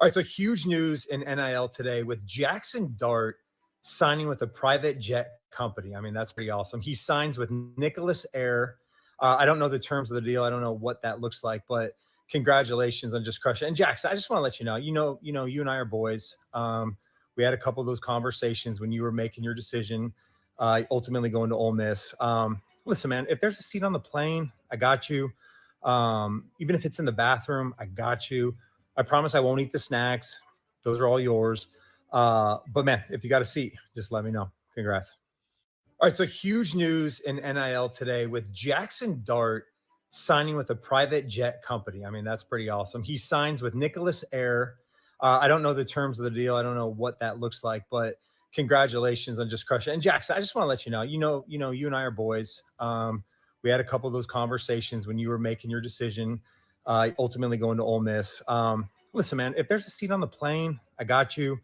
All right, so huge news in NIL today with Jaxson Dart signing with a private jet company. I mean, that's pretty awesome. He signs with Nicholas Air. I don't know the terms of the deal. I don't know what that looks like, but congratulations on just crushing it. And Jaxson, I just want to let you know, you and I are boys. We had a couple of those conversations when you were making your decision, ultimately going to Ole Miss. Listen, man, if there's a seat on the plane, I got you. Even if it's in the bathroom, I got you. I promise I won't eat the snacks. Those are all yours. But man, if you got a seat, just let me know. Congrats. All right, so huge news in NIL today with Jaxson Dart signing with a private jet company. I mean, that's pretty awesome. He signs with Nicholas Air. I don't know the terms of the deal. I don't know what that looks like, but congratulations on just crushing it. And Jaxson, I just want to let you know, you and I are boys. We had a couple of those conversations when you were making your decision, ultimately going to Ole Miss. Listen, man, if there's a seat on the plane, I got you.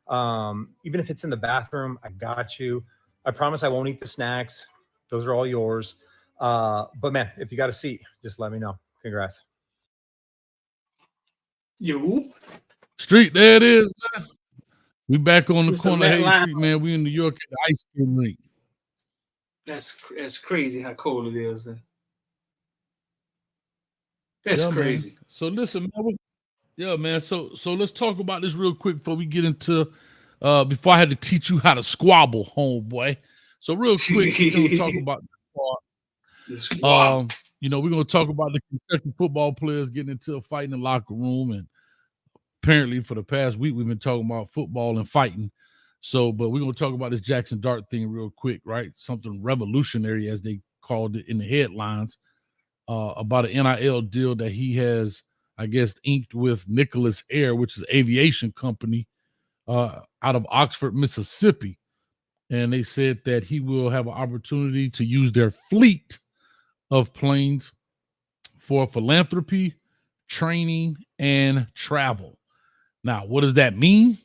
Even if it's in the bathroom, I got you. I promise I won't eat the snacks. Those are all yours. But man, if you got a seat, just let me know. Congrats. You Street, there it is, man. We back on the Mr. corner of Matt Hay Lyon. Street, man. We in New York at the ice cream rink. That's crazy how cold it is. That's Yeah, crazy. Man. So listen, man. So let's talk about this real quick before we get into before I had to teach you how to squabble, homeboy. So real quick, we're gonna talk about the squad. we're gonna talk about the Kentucky football players getting into a fight in the locker room, and apparently for the past week we've been talking about football and fighting. So, but we're gonna talk about this Jaxson Dart thing real quick, right? Something revolutionary, as they called it in the headlines, about an NIL deal that he has, I guess, inked with Nicholas Air, which is an aviation company out of Oxford, Mississippi. And they said that he will have an opportunity to use their fleet of planes for philanthropy, training, and travel. Now, what does that mean?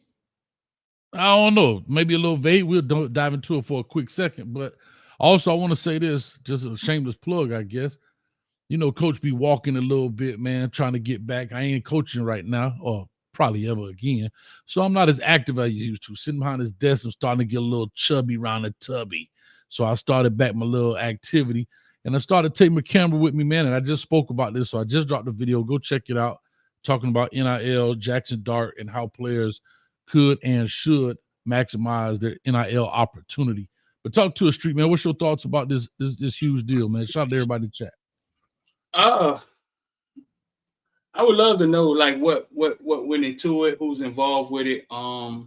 I don't know. Maybe a little vague. We'll dive into it for a quick second. But also, I want to say this, just a shameless plug, I guess. Coach be walking a little bit, man, trying to get back. I ain't coaching right now, or probably ever again. So I'm not as active as I used to. Sitting behind this desk, I'm starting to get a little chubby around the tubby. So I started back my little activity, and I started taking my camera with me, man. And I just spoke about this. So I just dropped the video. Go check it out. Talking about NIL, Jaxson Dart, and how players could and should maximize their NIL opportunity. But talk to us, Street, man. What's your thoughts about this huge deal, man? Shout out to everybody in the chat. I would love to know like what went into it, who's involved with it. A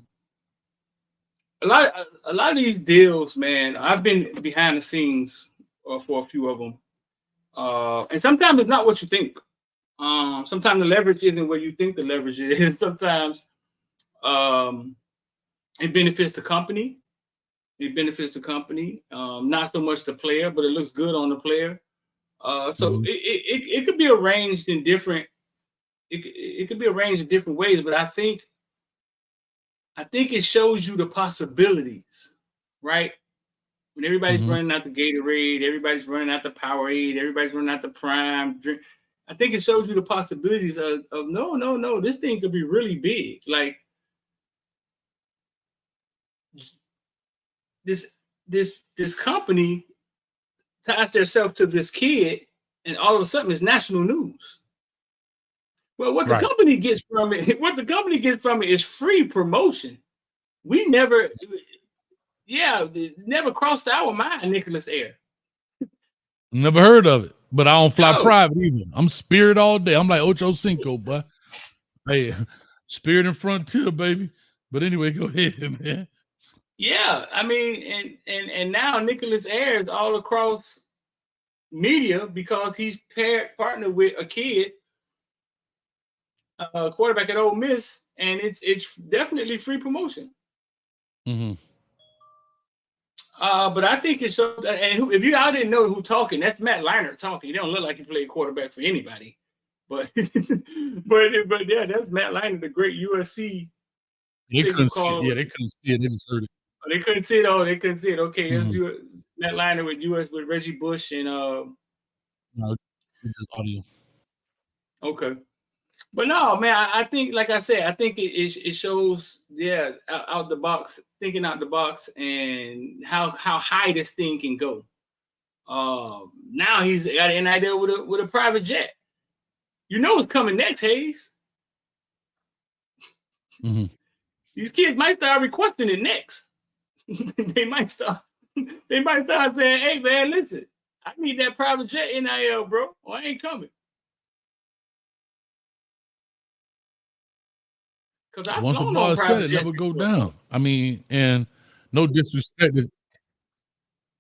lot of these deals, man. I've been behind the scenes for a few of them, and sometimes it's not what you think. Sometimes the leverage isn't where you think the leverage is. Sometimes it benefits the company. Not so much the player, but it looks good on the player. So it could be arranged in different. It could be arranged in different ways, but I think it shows you the possibilities, right? When everybody's running out the Gatorade, everybody's running out the Powerade, everybody's running out the Prime drink. I think it shows you the possibilities of no, this thing could be really big. Like this company ties themselves to this kid, and all of a sudden it's national news. Well, what the company gets from it is free promotion. We never crossed our mind, Nicholas Air. Never heard of it, but I don't fly private either. I'm Spirit all day. I'm like Ocho Cinco, but hey, Spirit and Frontier, baby. But anyway, go ahead, man. Yeah, I mean, and now Nicholas Air is all across media because he's partnered with a kid, quarterback at Ole Miss, and it's definitely free promotion. But I think it's so. And if y'all didn't know who talking, that's Matt Lyon talking. He don't look like he played quarterback for anybody, but yeah, that's Matt Lyon, the great USC. They couldn't see it. Yeah, they couldn't see it. They just heard it. They couldn't see it. Oh, they couldn't see it. Okay, it's Matt Lyon with Reggie Bush and no, it's just audio. Okay. But no, man, I think, like I said, I think it shows, out the box, thinking out the box, and how high this thing can go. Now he's got an idea with a private jet. You know what's coming next, Hayes? Mm-hmm. These kids might start requesting it next. They might start saying, "Hey, man, listen, I need that private jet NIL, bro, or I ain't coming." Because I've Once the flown bar on is set, private it jets never go before. down. I mean, and no disrespect.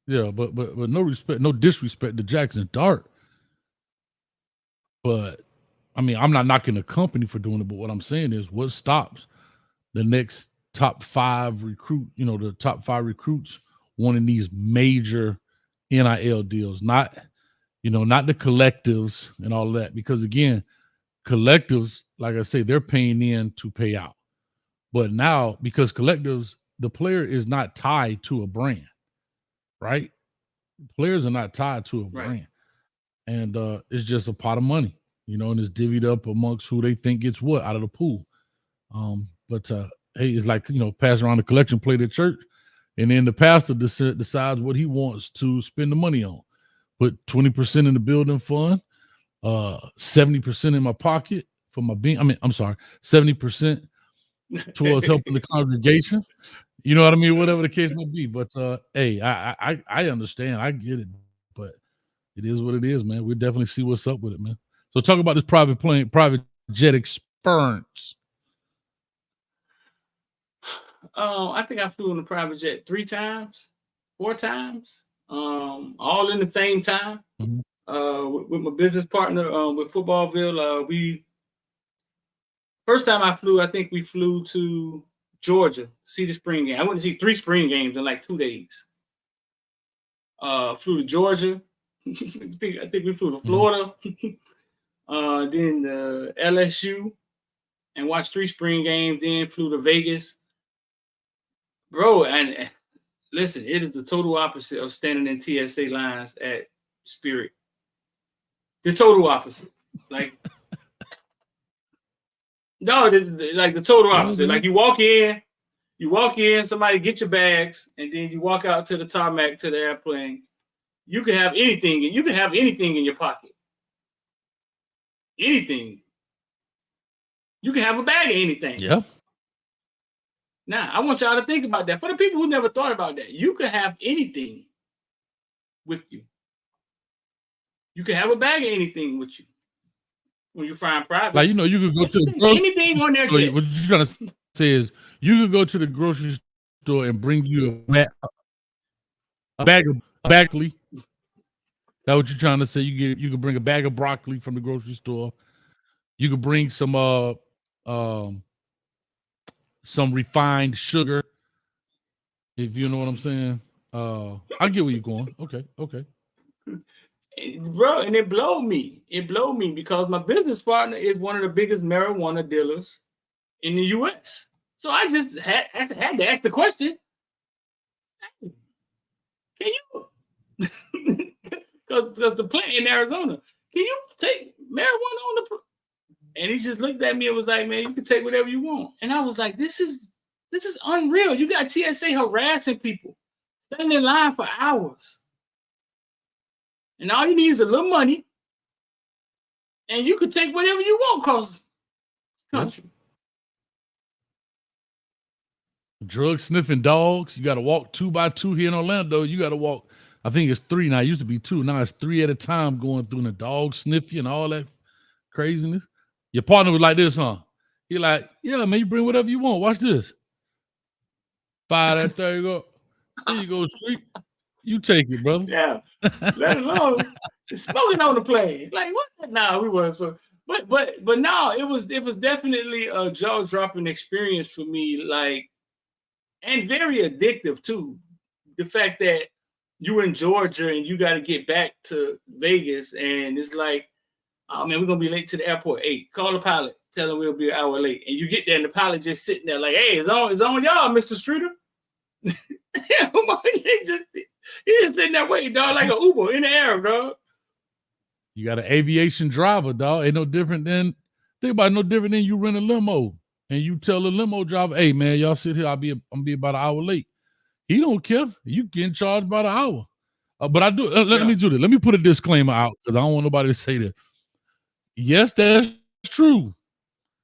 Yeah, but no respect, no disrespect to Jaxson Dart. But I mean, I'm not knocking the company for doing it, but what I'm saying is, what stops the next top 5 recruit? You know, the top 5 recruits wanting these major NIL deals, not the collectives and all of that, because again, collectives, like I say, they're paying in to pay out. But now, because collectives, the player is not tied to a brand, right? Players are not tied to a brand. And it's just a pot of money, and it's divvied up amongst who they think gets what out of the pool. But hey, it's like, pass around the collection plate at church, and then the pastor decides what he wants to spend the money on. Put 20% in the building fund, 70% in my pocket for my being. 70% towards helping the congregation. You know what I mean? Whatever the case may be. But hey, I understand. I get it. But it is what it is, man. We'll definitely see what's up with it, man. So talk about this private jet experience. I think I flew in a private jet 3 times, 4 times, all in the same time. Mm-hmm. With my business partner, with Footballville. First time I flew, I think we flew to Georgia to see the spring game. I went to see 3 spring games in like 2 days. Flew to Georgia. I think we flew to Florida. Then LSU, and watched 3 spring games. Then flew to Vegas. Bro, and listen, it is the total opposite of standing in TSA lines at Spirit. The total opposite. Like, no, like the total opposite. Like you walk in, somebody get your bags, and then you walk out to the tarmac to the airplane. You can have anything, and you can have anything in your pocket. Anything. You can have a bag of anything. Yeah. Now, I want y'all to think about that. For the people who never thought about that, you can have anything with you. You can have a bag of anything with you when you're flying private. Like, you could go to the grocery anything on their store. chest. What you're trying to say is, you could go to the grocery store and bring you a bag of broccoli. That's what you're trying to say. You could bring a bag of broccoli from the grocery store. You could bring some refined sugar, if you know what I'm saying. I get where you're going. Okay. Bro, and it blowed me. It blowed me because my business partner is one of the biggest marijuana dealers in the U.S. So I just had to ask the question, can you, because the plant in Arizona, can you take marijuana on the plant? And he just looked at me and was like, man, you can take whatever you want. And I was like, this is unreal. You got TSA harassing people, standing in line for hours. And all you need is a little money, and you can take whatever you want across the country. Drug sniffing dogs. You got to walk 2 by 2 here in Orlando. You got to walk, I think it's 3 now. It used to be 2. Now it's 3 at a time going through, and the dog sniff you and all that craziness. Your partner was like this, huh? He like, yeah, man, you bring whatever you want. Watch this. Fire that. There you go. There you go, street. You take it, brother. Yeah. Let alone smoking on the plane. Like what? Nah, we wasn't. But no, it was definitely a jaw-dropping experience for me. Like, and very addictive too. The fact that you in Georgia and you got to get back to Vegas, and it's like, oh man, we're gonna be late to the airport. Hey, call the pilot, tell him we'll be an hour late. And you get there, and the pilot just sitting there like, hey, it's on y'all, Mr. Streeter. He just sitting there waiting, dog, like an Uber in the air, bro. You got an aviation driver, dog. Ain't no different than Think about it, no different than you rent a limo and you tell the limo driver, "Hey man, y'all sit here. I'm be about an hour late." He don't care. You getting charged by the hour. But I do. Let me do this. Let me put a disclaimer out because I don't want nobody to say that. Yes, that's true.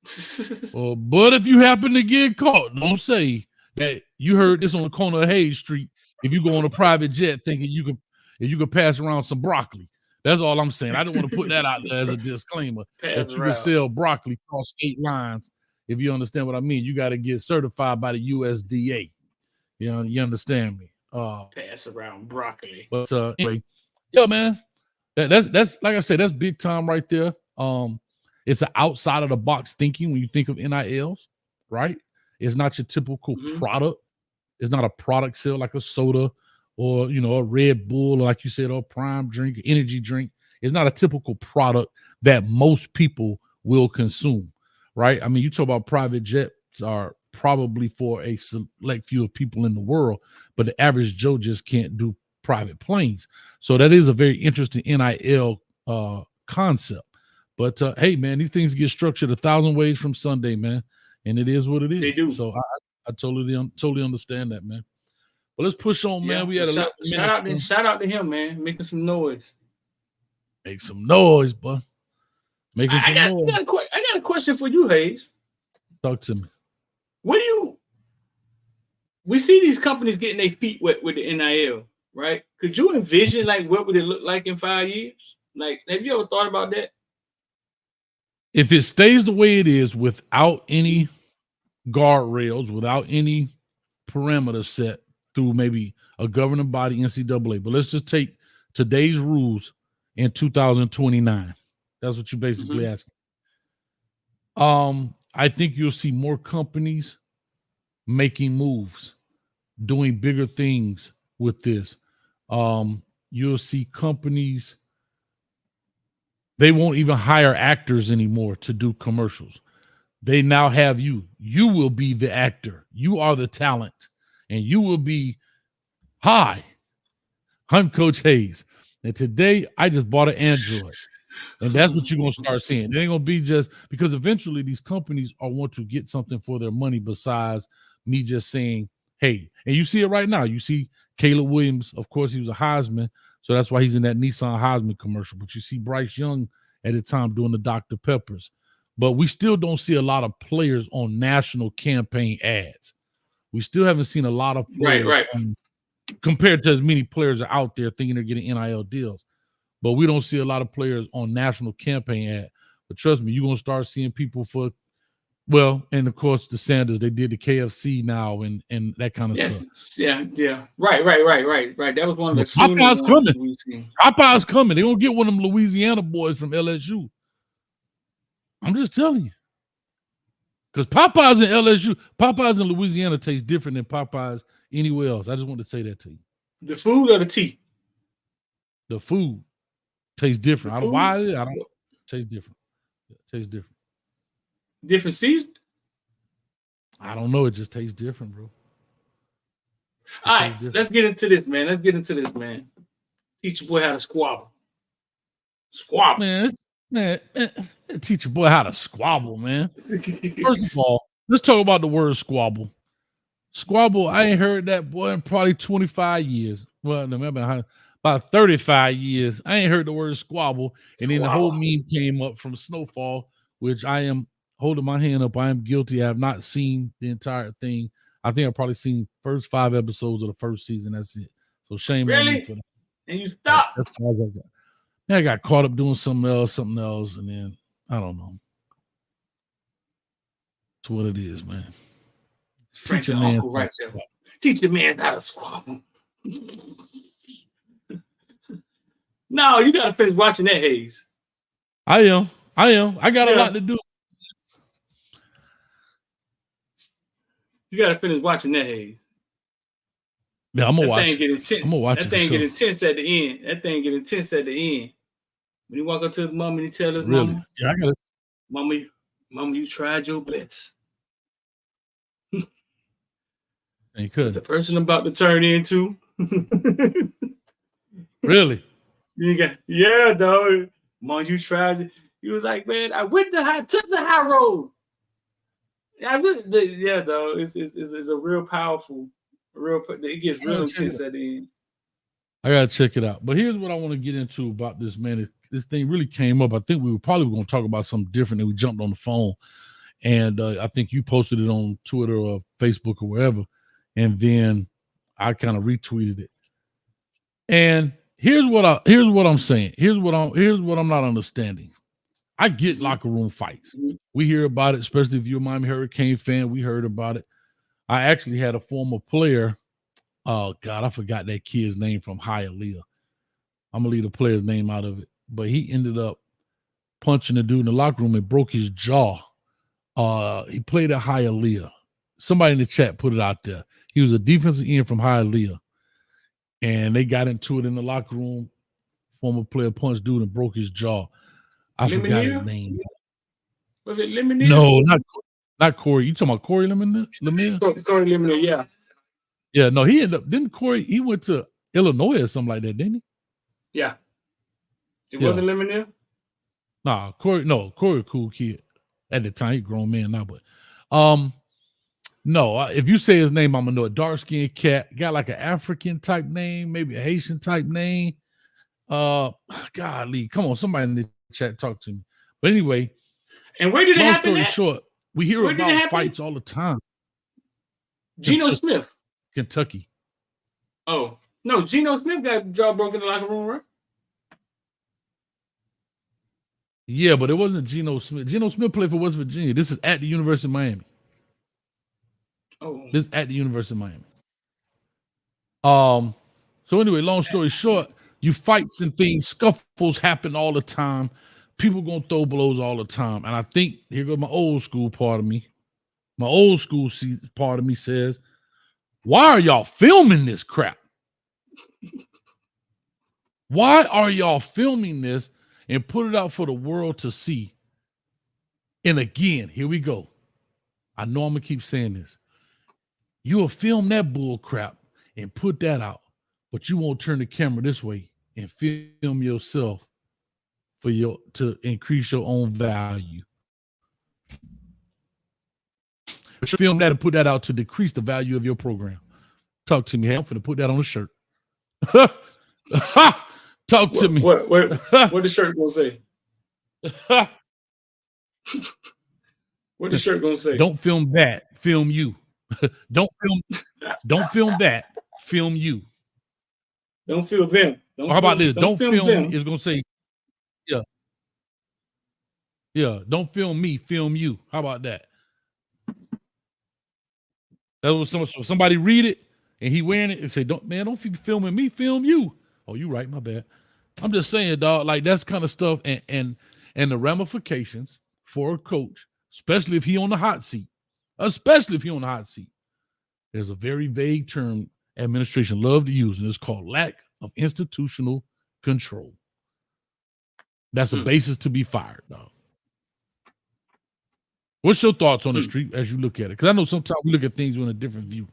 But if you happen to get caught, don't say that you heard this on the corner of Hayes Street. If you go on a private jet thinking you could pass around some broccoli. That's all I'm saying. I don't want to put that out there as a disclaimer that you can sell broccoli across state lines. If you understand what I mean, you got to get certified by the USDA. You know, you understand me? Pass around broccoli. But anyway, yeah, man, that's like I said, that's big time right there. It's an outside of the box thinking when you think of NILs, right? It's not your typical product. It's not a product sale like a soda or, you know, a Red Bull, or like you said, or a prime drink, energy drink. It's not a typical product that most people will consume, right? I mean, you talk about private jets are probably for a select few of people in the world, but the average Joe just can't do private planes. So that is a very interesting NIL concept. But hey, man, these things get structured 1,000 ways from Sunday, man, and it is what it is. They do. So I totally understand that, man. But let's push on, man. We had shout out to him, man, making some noise. Make some noise, boy. Making some noise. I got a question for you, Hayes. Talk to me. We see these companies getting their feet wet with the NIL, right? Could you envision like what would it look like in 5 years? Like, have you ever thought about that? If it stays the way it is without any guardrails, without any parameters set through maybe a governing body, NCAA, but let's just take today's rules in 2029. That's what you're basically asking. I think you'll see more companies making moves, doing bigger things with this. You'll see companies, they won't even hire actors anymore to do commercials. They now have you. You will be the actor. You are the talent. And you will be, "Hi, I'm Coach Hayes. And today I just bought an Android." And that's what you're going to start seeing. It ain't going to be just because eventually these companies are want to get something for their money besides me just saying, "Hey." And you see it right now. You see Caleb Williams, of course, he was a Heisman. So that's why he's in that Nissan Heisman commercial. But you see Bryce Young at the time doing the Dr. Peppers. But we still don't see a lot of players on national campaign ads. We still haven't seen a lot of players compared to as many players are out there thinking they're getting NIL deals. But we don't see a lot of players on national campaign ad. But trust me, you're going to start seeing people for, well, and of course the Sanders, they did the KFC now and that kind of stuff. Yeah. Right. That was one of the Popeye's coming. Popeye's coming. They're going to get one of them Louisiana boys from LSU. I'm just telling you. Because Popeyes in LSU, Popeyes in Louisiana tastes different than Popeyes anywhere else. I just want to say that to you. The food or the tea? The food tastes different. I don't know why it is. I don't taste different. It tastes different. Different season? I don't know. It just tastes different, bro. All right, let's get into this, man. Teach your boy how to squabble. Man, teach your boy how to squabble, man. First of all, let's talk about the word squabble. Squabble, I ain't heard that boy in probably 25 years. Well, no, about 35 years. I ain't heard the word squabble. And then the whole meme came up from Snowfall, which I am holding my hand up. I am guilty. I have not seen the entire thing. I think I've probably seen first 5 episodes of the first season. That's it. So shame on me for that. And you stopped. That's far as I got. I got caught up doing something else, and then I don't know. It's what it is, man. Teach your man right there. Teach your man how to squabble. No, you gotta finish watching that, Hayes. I am. I got a lot to do. You gotta finish watching that, Hayes. Yeah, I'm gonna watch. I'm gonna watch. That thing get intense at the end. When you walk up to his mom and he tell his mama, "Yeah, I got it. Mama, you tried your best." And you could. The person I'm about to turn into. Really? Yeah, dog. Mom, you tried. He was like, man, I took the high road. Yeah, though, it's a real powerful, it gets real intense at the end. I gotta check it out. But here's what I want to get into about this, man. This thing really came up. I think we were probably going to talk about something different, and we jumped on the phone. And I think you posted it on Twitter or Facebook or wherever, and then I kind of retweeted it. And here's what I'm saying. Here's what I'm not understanding. I get locker room fights. We hear about it, especially if you're a Miami Hurricane fan. We heard about it. I actually had a former player. Oh God, I forgot that kid's name from Hialeah. I'm gonna leave the player's name out of it, but he ended up punching the dude in the locker room and broke his jaw. He played at Hialeah. Somebody in the chat put it out there. He was a defensive end from Hialeah, and they got into it in the locker room. Former player punched dude and broke his jaw. I forgot his name. Was it Lemonier? No, not Corey. You talking about Corey Lemonier? Corey Lemonier, yeah. Yeah, no, he ended up, didn't Corey, he went to Illinois or something like that, didn't he? Yeah. It wasn't Lemonier? Nah, Corey, a cool kid. At the time, he a grown man now, but no, if you say his name, I'm gonna know. A dark-skinned cat, got like an African type name, maybe a Haitian type name. Golly, come on, somebody in the chat talk to me. But anyway, and where did it happen? Long story short, we hear about fights all the time. Geno Smith, Kentucky. Oh no, Geno Smith got jaw broken in the locker room, right? Yeah, but it wasn't Geno Smith. Geno Smith played for West Virginia. This is at the University of Miami. Oh, this is at the University of Miami. So anyway, long story short, you fights and things, scuffles happen all the time. People gonna throw blows all the time. And I think here goes my old school part of me. My old school part of me says, why are y'all filming this crap? Why are y'all filming this and put it out for the world to see? And again, here we go. I know I'm gonna keep saying this. You'll film that bull crap and put that out, but you won't turn the camera this way and film yourself to increase your own value. But you film that and put that out to decrease the value of your program. Talk to me. Hey, I'm finna put that on a shirt. Talk to me. What the shirt gonna say? What the shirt gonna say? Don't film that. Film you. Don't film that. Film you. Don't film them. How about this? Don't film them. It's gonna say, yeah. Don't film me. Film you. How about that? That was somebody read it and he wearing it and say, don't be filming me. Film you. Oh, you right. My bad. I'm just saying, dog. Like that's kind of stuff, and the ramifications for a coach, especially if he on the hot seat. There's a very vague term administration love to use, and it's called lack of institutional control. That's a basis to be fired, dog. What's your thoughts on the street as you look at it? Because I know sometimes we look at things with a different view.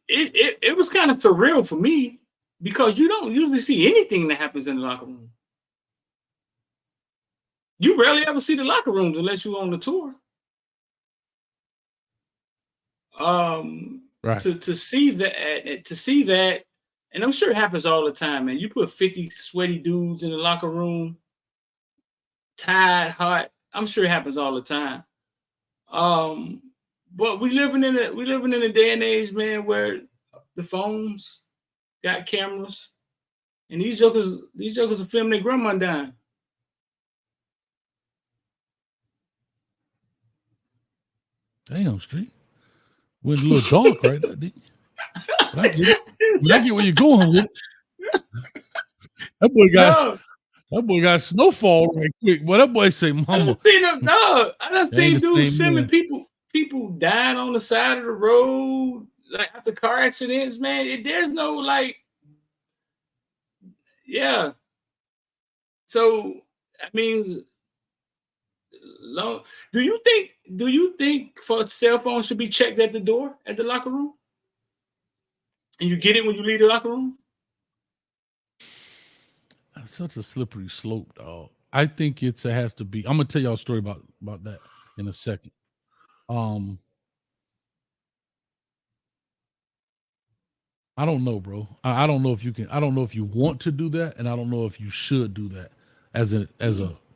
It was kind of surreal for me because you don't usually see anything that happens in the locker room. You rarely ever see the locker rooms unless you're on the tour. Right. To see that, and I'm sure it happens all the time, man. You put 50 sweaty dudes in the locker room, tired, hot. I'm sure it happens all the time. But we living in a day and age, man, where the phones got cameras, and these jokers are filming their grandma dying. Damn, Street. Went a little dark right now, didn't you? But I get it. I get where you're going with it. That boy got snowfall right quick. But that boy say, mama. I done seen dudes filming people dying on the side of the road, like after car accidents, man. There's no like, yeah. So I mean, do you think for cell phones should be checked at the door at the locker room, and you get it when you leave the locker room? such a slippery slope, dog. I think it has to be. I'm gonna tell y'all a story about that in a second. I don't know, bro. I don't know if you can. I don't know if you want to do that, and I don't know if you should do that as a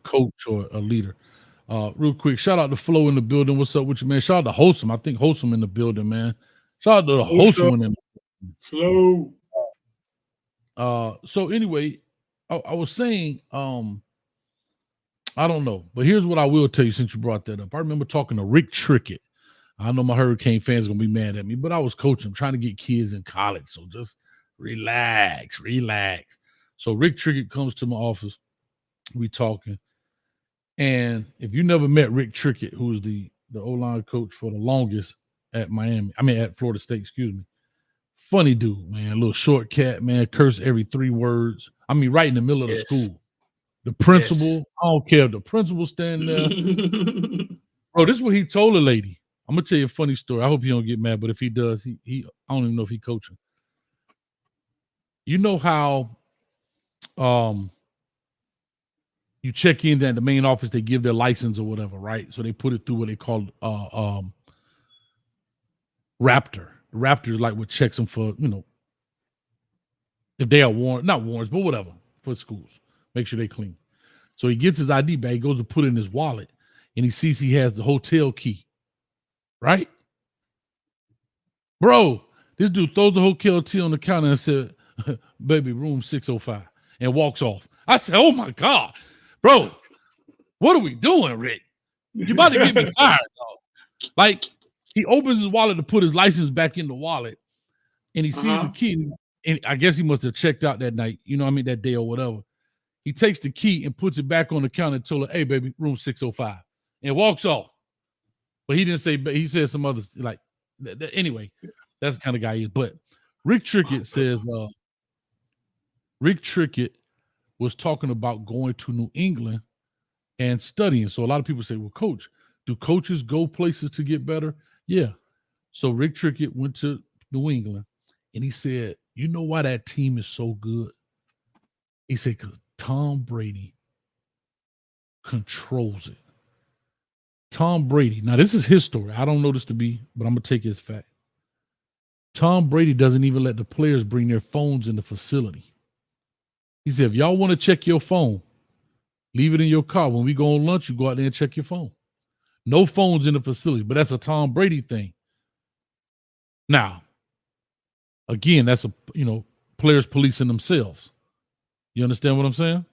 coach or a leader. Real quick, shout out to Flo in the building. What's up with you, man? Shout out to Wholesome. I think Wholesome in the building, man. Shout out to the Wholesome one in the Flo. So anyway, I was saying, I don't know, but here's what I will tell you since you brought that up. I remember talking to Rick Trickett. I know my Hurricane fans are gonna be mad at me, but I was coaching. I'm trying to get kids in college, so just relax. So Rick Trickett comes to my office. We talking, and if you never met Rick Trickett, who was the O-line coach for the longest at at Florida State, excuse me. Funny dude, man. A little short cat, man. Curse every 3 words. I mean, right in the middle of the school. The principal, I don't care if the principal standing there. Bro, this is what he told a lady. I'm gonna tell you a funny story. I hope you don't get mad, but if he does, he I don't even know if he coaching. You know how you check in at the main office, they give their license or whatever, right? So they put it through what they call Raptor. Raptor is like what checks them for, if they are not warrants, but whatever, for schools. Make sure they clean. So he gets his ID bag, goes to put it in his wallet, and he sees he has the hotel key. Right? Bro, this dude throws the hotel key on the counter and said, baby, room 605, and walks off. I said, oh my God, bro, what are we doing, Rick? You about to get me fired, dog. Like, he opens his wallet to put his license back in the wallet, and he sees the key, and I guess he must have checked out that night, that day or whatever. He takes the key and puts it back on the counter and told her, hey, baby, room 605, and walks off. But he didn't say, but he said some others like, anyway, that's the kind of guy he is. But Rick Trickett says, Rick Trickett was talking about going to New England and studying. So a lot of people say, well, coach, do coaches go places to get better? Yeah. So Rick Trickett went to New England and he said, you know why that team is so good? He said, because Tom Brady controls it. Tom Brady. Now, this is his story. I don't know this to be, but I'm going to take it as fact. Tom Brady doesn't even let the players bring their phones in the facility. He said, if y'all want to check your phone, leave it in your car. When we go on lunch, you go out there and check your phone. No phones in the facility, but that's a Tom Brady thing. Now, again, that's players policing themselves. You understand what I'm saying?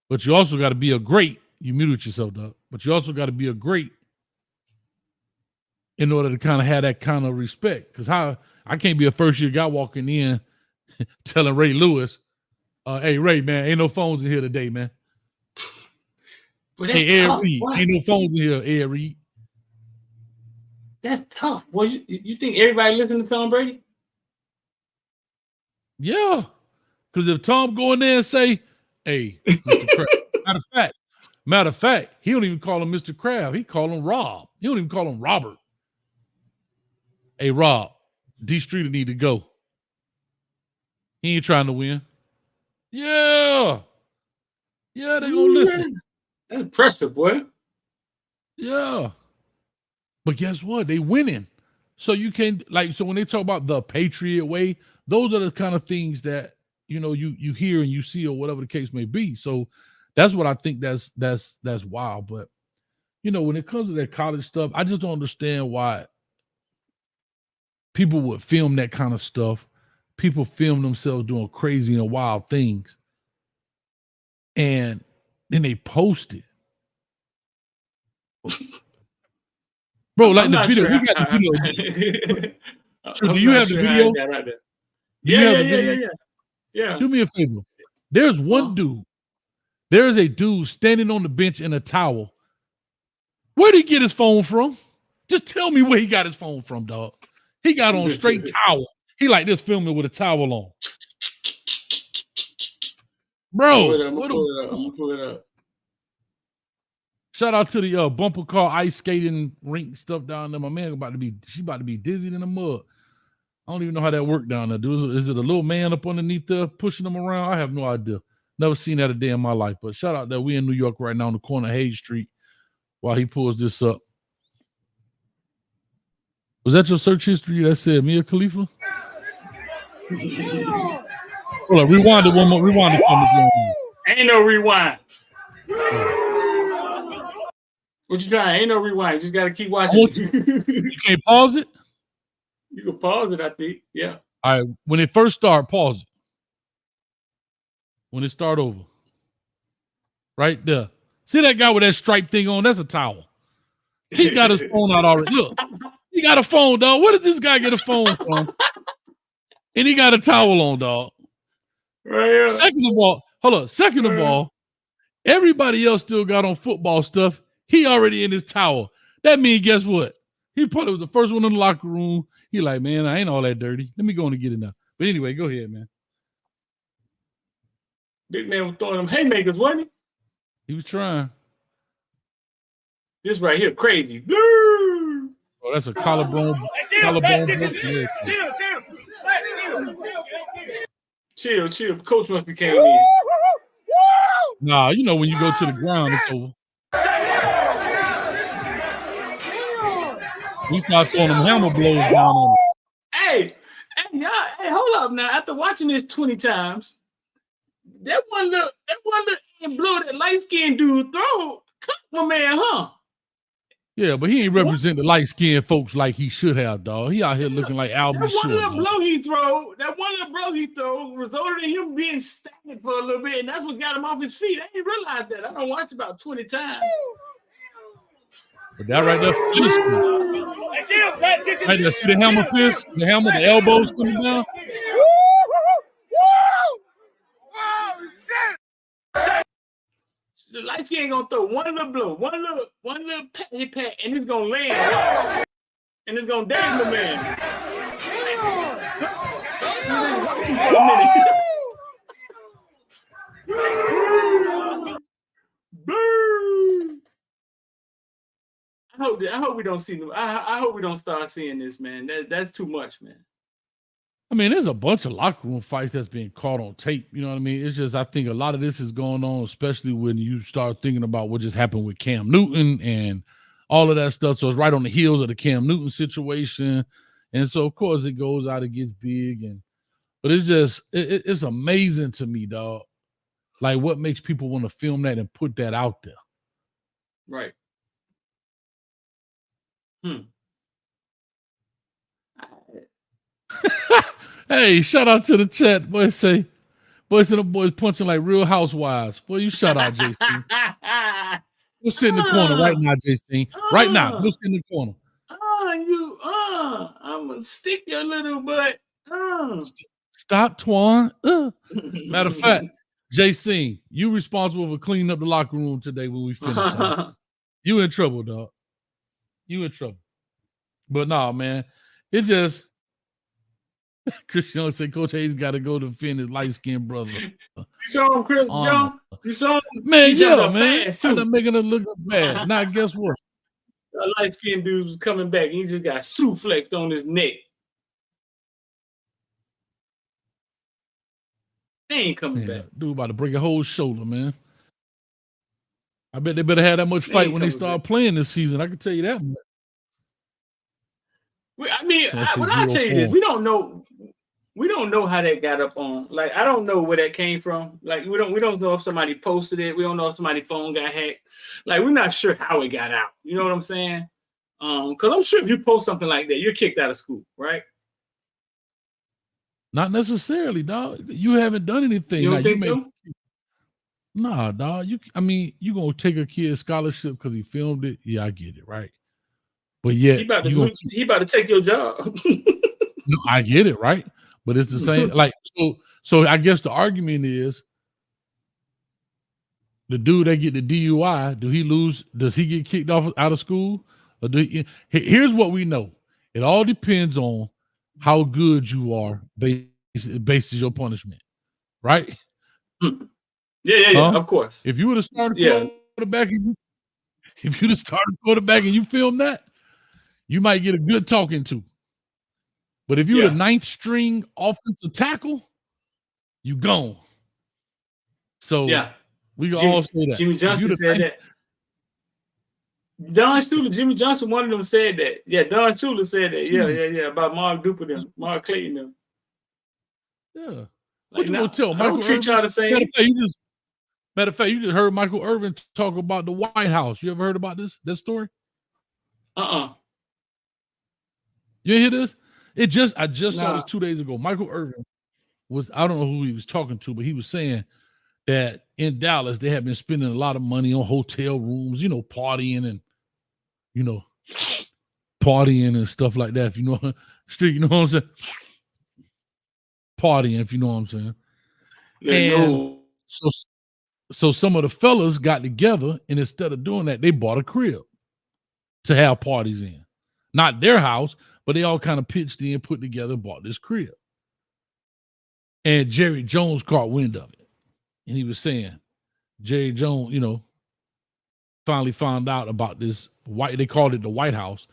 But you also got to be a great. You muted yourself, Doug. But you also got to be a great in order to kind of have that kind of respect. Because I can't be a first-year guy walking in telling Ray Lewis, hey, Ray, man, ain't no phones in here today, man. But that's hey, tough. Ain't no phones in here, Ed Reed. That's tough. Well, you think everybody listen to Tom Brady? Yeah. Because if Tom go in there and say, hey, Mr. Kraft, matter of fact, he don't even call him Mr. Kraft. He call him Rob. He don't even call him Robert. Hey, Rob, D Streeter need to go. He ain't trying to win. Yeah. Yeah, they gonna listen. That's impressive, boy. Yeah. But guess what? They winning. So you can so when they talk about the Patriot way, those are the kind of things that you hear and you see or whatever the case may be. So that's what I think that's wild. But when it comes to that college stuff, I just don't understand why people would film that kind of stuff. People film themselves doing crazy and wild things. And then they post it. Bro, like the video. We got the video. So do you have the video? Right there. Yeah. Do me a favor. There's one dude. There is a dude standing on the bench in a towel. Where'd he get his phone from? Just tell me where he got his phone from, dog. He got on straight towel. He like this filming with a towel on. Bro, I'm gonna pull it up. Shout out to the bumper car ice skating rink stuff down there. My man she about to be dizzy in the mud. I don't even know how that worked down there. Is it a little man up underneath there pushing them around? I have no idea. Never seen that a day in my life. But shout out that we in New York right now on the corner of Hayes Street while he pulls this up. Was that your search history that said Mia Khalifa? Hold on, rewind it one more. Rewind it for me. Ain't no rewind. What you trying? Ain't no rewind. You just got to keep watching. You can't pause it? You can pause it, I think. Yeah. All right. When it first started, pause it. When it start over. Right there. See that guy with that stripe thing on? That's a towel. He got his phone out already. Look. He got a phone, dog. Where did this guy get a phone from? And he got a towel on, dog. Right. Second of all, hold on. Second of all, everybody else still got on football stuff. He already in his towel. That means, guess what? He probably was the first one in the locker room. He like, man, I ain't all that dirty. Let me go and get it now. But anyway, go ahead, man. Big man was throwing them haymakers, wasn't he? He was trying. This right here, crazy. Oh, that's a collarbone. Chill. Coach must be came in. Nah, you know when you go to the ground, it's over. We start throwing them hammer blows down on him. Hey, y'all, hold up now. After watching this 20 times, that one little blow that light-skinned dude throw, cut my man, huh? Yeah, but he ain't represent the light-skinned folks like he should have, dog. He out here looking like Albert Short. That one little blow he throw resulted in him being stagnant for a little bit, and that's what got him off his feet. I didn't realize that. I don't watch about 20 times. But that right there, right there, see the hammer fist? The hammer, the elbows coming down? The light skin gonna throw one little blow, one little pat, and it's gonna land, and it's gonna dash the man. I hope we don't see. I hope we don't start seeing this, man. That's too much, man. I mean, there's a bunch of locker room fights that's being caught on tape. You know what I mean? It's just, I think a lot of this is going on, especially when you start thinking about what just happened with Cam Newton and all of that stuff. So it's right on the heels of the Cam Newton situation. And so, of course, it goes out, it gets big. But it's just, it's amazing to me, dog. Like, what makes people want to film that and put that out there? Right. Hey, shout out to the chat. Boys and the boys punching like real housewives. Boy, you shout out, JC. Go sit in the corner right now, JC. Right now, go sit in the corner. I'm gonna stick your little butt. Stop, Twan. Matter of fact, JC, you responsible for cleaning up the locker room today when we finish. You in trouble, dog. You in trouble. But nah, man, it just Christian said Coach Hayes got to go defend his light-skinned brother. You saw him, Chris John? You saw him? Man, yeah, man. I'm making it look bad. Now, guess what? The light-skinned dude was coming back. He just got flexed on his neck. They ain't coming back. Dude about to break a whole shoulder, man. I bet they better have that much fight when they start playing this season. I can tell you that much. I mean, when I tell you this, we don't know how that got up on. Like, I don't know where that came from. Like, we don't know if somebody posted it. We don't know if somebody's phone got hacked. Like, we're not sure how it got out. You know what I'm saying? Because I'm sure if you post something like that, you're kicked out of school, right? Not necessarily, dog. You haven't done anything. You don't think so? Nah, dog. You gonna take a kid's scholarship because he filmed it? Yeah, I get it, right? But yeah, he about to take your job. No, I get it, right? But it's the same. Like, so I guess the argument is the dude that get the DUI, does he get kicked out of school? Or here's what we know. It all depends on how good you are based your punishment, right? Yeah, of course. If you would have started quarterback, if you'd have started quarterback and you film that, you might get a good talking to. But if you're the ninth string offensive tackle, you gone. So we can all say that. Jimmy Johnson said that. Don Shula, Jimmy Johnson, one of them said that. Yeah, Don Shula said that. Yeah, about Mark Duper them, Mark Clayton them. Yeah. What you gonna tell Michael Irvin? Treat y'all the same. Matter of fact, you just heard Michael Irvin talk about the White House. You ever heard about this story? You didn't hear this? I just saw this 2 days ago. Michael Irvin I don't know who he was talking to, but he was saying that in Dallas, they have been spending a lot of money on hotel rooms, partying and stuff like that. If you know, street, you know what I'm saying? Partying, if you know what I'm saying. And so some of the fellas got together, and instead of doing that, they bought a crib to have parties in. Not their house, but they all kind of pitched in, put together, and bought this crib. And Jerry Jones caught wind of it. And he was saying, Jerry Jones, finally found out about this they called it the White House,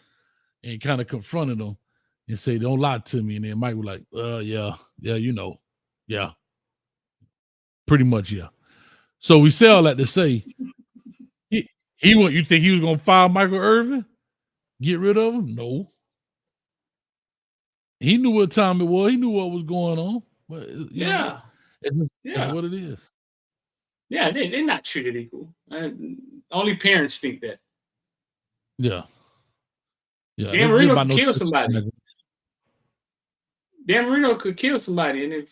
and kind of confronted them and say, don't lie to me. And then Mike was like, yeah, pretty much, yeah. So we say all that to say, you think he was going to fire Michael Irvin? Get rid of him? No. He knew what time it was. He knew what was going on. But it's just that's what it is. Yeah, they're not treated equal. Only parents think that. Yeah. Dan Marino could kill somebody. Dan Marino could kill somebody, and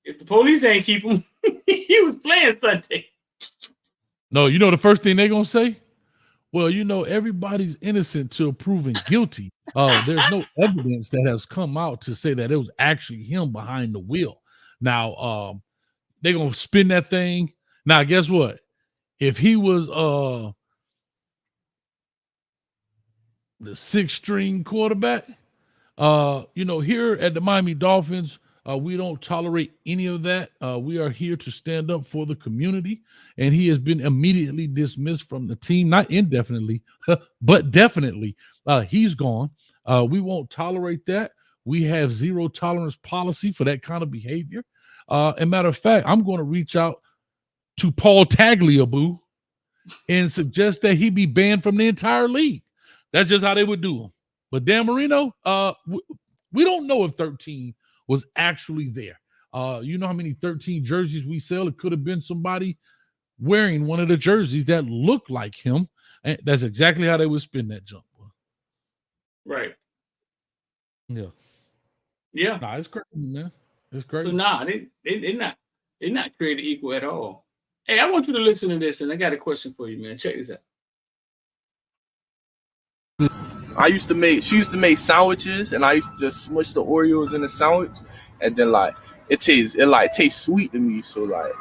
if the police ain't keep him, he was playing Sunday. No, the first thing they're gonna say? Well, everybody's innocent till proven guilty. There's no evidence that has come out to say that it was actually him behind the wheel. Now, they're gonna spin that thing. Now, guess what? If he was the sixth string quarterback, here at the Miami Dolphins, we don't tolerate any of that. We are here to stand up for the community, and he has been immediately dismissed from the team, not indefinitely, but definitely. He's gone. We won't tolerate that. We have zero tolerance policy for that kind of behavior. And matter of fact, I'm going to reach out to Paul Tagliabue and suggest that he be banned from the entire league. That's just how they would do him. But Dan Marino, we don't know if 13 was actually there. You know how many 13 jerseys we sell? It could have been somebody wearing one of the jerseys that looked like him. And that's exactly how they would spin that jump. Right. Yeah. Yeah. Nah, it's crazy, man. It's crazy. So they're not created equal at all. Hey, I want you to listen to this, and I got a question for you, man. Check this out. She used to make sandwiches, and I used to just smush the Oreos in the sandwich, and then it tastes sweet to me. So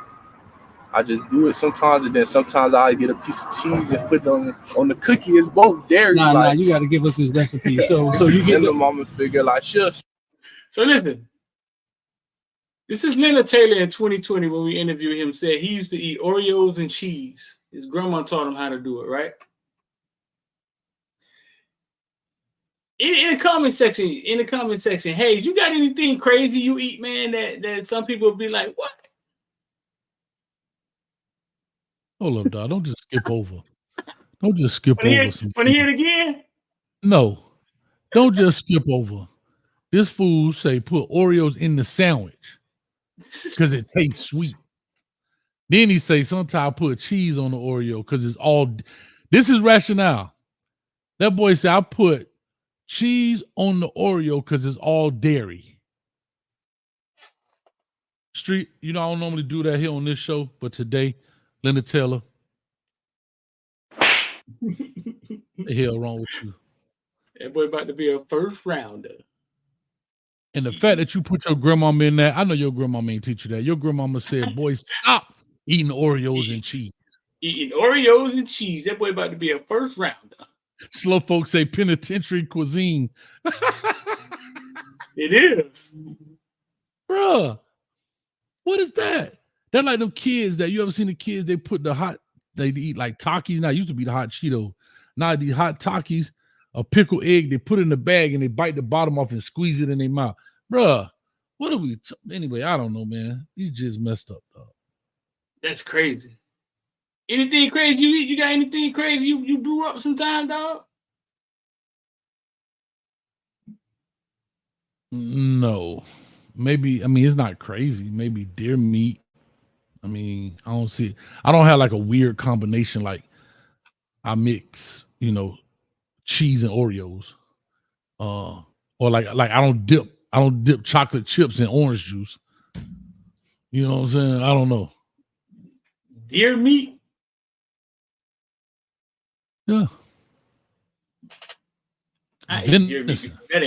I just do it sometimes, and then sometimes I get a piece of cheese and put it on the cookie. It's both dairy. Nah, you got to give us this recipe. So you get So listen, this is Leonard Taylor in 2020 when we interviewed him. Said he used to eat Oreos and cheese. His grandma taught him how to do it, right? In the comment section, hey, you got anything crazy you eat, man, that some people will be like, what? Hold up, dog. Don't just skip over. Don't just skip over. Want to hear it again? No. Don't just skip over. This fool say put Oreos in the sandwich because it tastes sweet. Then he say sometimes put cheese on the Oreo because it's all. This is rationale. That boy said I put cheese on the Oreo because it's all dairy. Street, I don't normally do that here on this show, but today, Leonard Taylor. What the hell wrong with you? That boy about to be a first rounder. And the fact that you put your grandmama in that, I know your grandmama ain't teach you that. Your grandmama said, boy, stop eating Oreos and cheese. Eating Oreos and cheese. That boy about to be a first rounder. Slow folks say penitentiary cuisine. It is. Bruh, what is that? That's like them kids that you ever seen the kids, they eat like Takis. Now it used to be the hot Cheeto. Now these hot Takis a pickled egg, they put it in the bag and they bite the bottom off and squeeze it in their mouth. Bruh, what are we anyway? I don't know, man. You just messed up, dog. That's crazy. Anything crazy you eat? You got anything crazy you blew up sometime, dog? No. Maybe, I mean, it's not crazy. Maybe deer meat. I mean, I don't see it. I don't have like a weird combination like I mix, cheese and Oreos. Or like I don't dip chocolate chips in orange juice. You know what I'm saying? I don't know. Deer meat? Yeah. I eat deer meat. That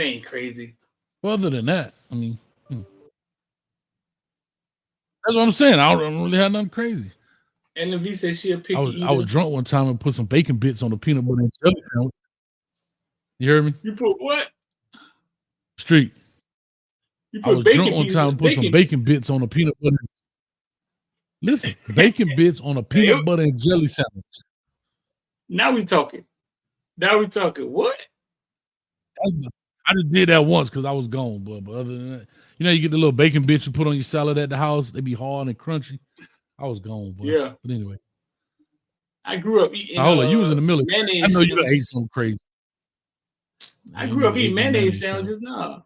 ain't crazy. Well, other than that, I mean, that's what I'm saying. I don't really have nothing crazy. And Levi said she a picky eater. I was drunk one time and put some bacon bits on the peanut butter and jelly sandwich. You heard me? You put what? Street. You I was drunk one time and put some bacon bits on the peanut butter. Listen, bacon bits on a peanut butter and jelly sandwich. Now we talking. What? I just did that once because I was gone, but other than that, you get the little bacon bits you put on your salad at the house. They be hard and crunchy. I was gone, but yeah. But anyway, I grew up eating. Hold on, you was in the military. Mayonnaise. I know you ate something crazy. I grew up eating mayonnaise sandwiches. No,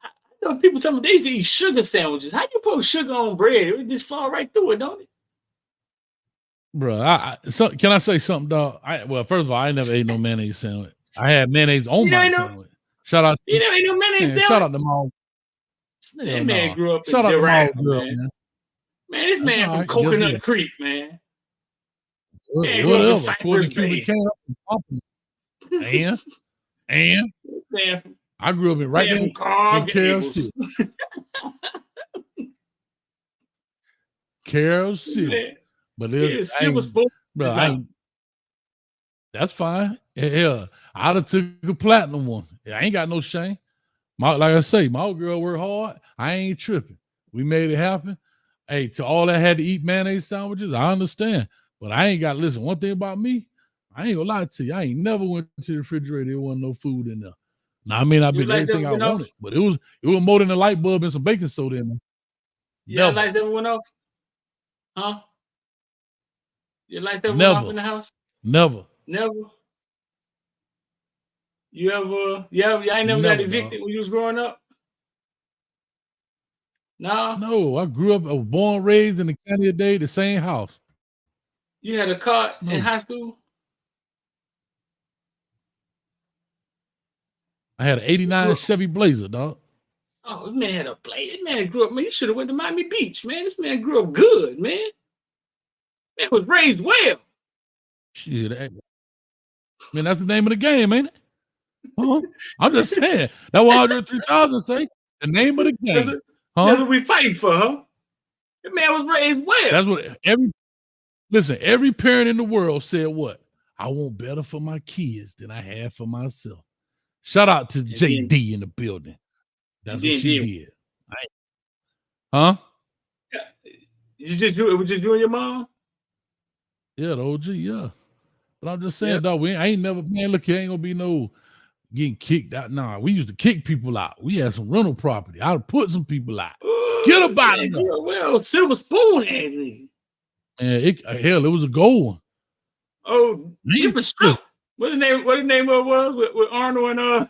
I know people tell me they used to eat sugar sandwiches. How you put sugar on bread? It just fall right through it, don't it? Bro, so can I say something, dog? Well, first of all, I never ate no mayonnaise sandwich. I had mayonnaise on my sandwich. Shout out. You never ate no mayonnaise sandwich? Shout out to my that man grew up in shout out to my girl, man. Man, this man from Coconut Creek, man. Man grew up in Cypress Bay. And I grew up in right there in Carroll City. Carroll City. But that's fine. Yeah, I'd have took a platinum one. I ain't got no shame. Like I say, my old girl worked hard. I ain't tripping. We made it happen. Hey, to all that had to eat mayonnaise sandwiches, I understand. But I ain't got to listen. One thing about me, I ain't gonna lie to you. I ain't never went to the refrigerator. There wasn't no food in there. Now, I mean, I've been everything I wanted, but it was more than a light bulb and some baking soda in there. Yeah, lights ever went off? Huh? Your lights ever went off in the house? Never. You ain't never got evicted when you was growing up? No, I grew up, I was born, raised in the county of Dade, the same house. You had a car in high school? I had an 89 Chevy Blazer, dog. Oh, this man had a Blazer. This man grew up, man. You should have went to Miami Beach, man. This man grew up good, man. Man was raised well. Shit, man, that's the name of the game, ain't it? I'm just saying. That's what 103,000 say. The name of the game. That's what we fighting for, huh? The man was raised well. That's what every parent in the world said what? I want better for my kids than I had for myself. Shout out to JD in the building. That's what she did. Huh? You just do it with you and your mom? Yeah, the OG, yeah. But I'm just saying, dog, I ain't never, man, look, here ain't gonna be no getting kicked out. Nah, we used to kick people out. We had some rental property. I'd put some people out. Get about it. Well, Silver Spoon had me. And it was a gold one. Oh, different stroke. What the name of it was with Arnold and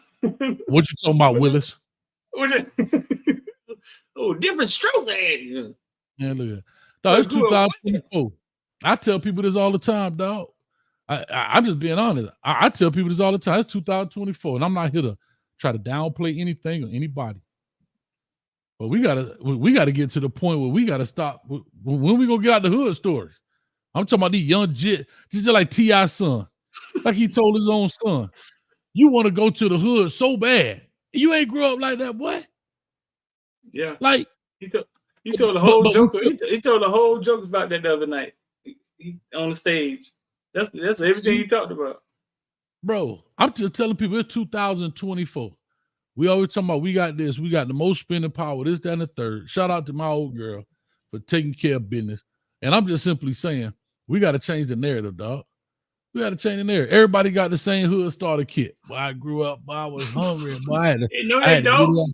What you talking about, Willis? Different stroke had you. Yeah, look at that. Dog, it's 2024. I tell people this all the time, dog. I'm just being honest. I tell people this all the time. It's 2024, and I'm not here to try to downplay anything or anybody. But we gotta get to the point where we gotta stop. When we gonna get out the hood stories? I'm talking about these young jits, just like T.I.'s son. Like he told his own son, you want to go to the hood so bad. You ain't grew up like that, boy. Yeah. Like he told the whole joke. He told the whole jokes about that the other night. He on the stage. That's everything he talked about. Bro, I'm just telling people it's 2024. We always talking about we got this, we got the most spending power, this, that, and the third. Shout out to my old girl for taking care of business. And I'm just simply saying, we got to change the narrative, dog. We had a chain in there. Everybody got the same hood starter kit. Boy, I grew up. Boy, I was hungry. Boy, I had to, No, I they had to get it don't. out.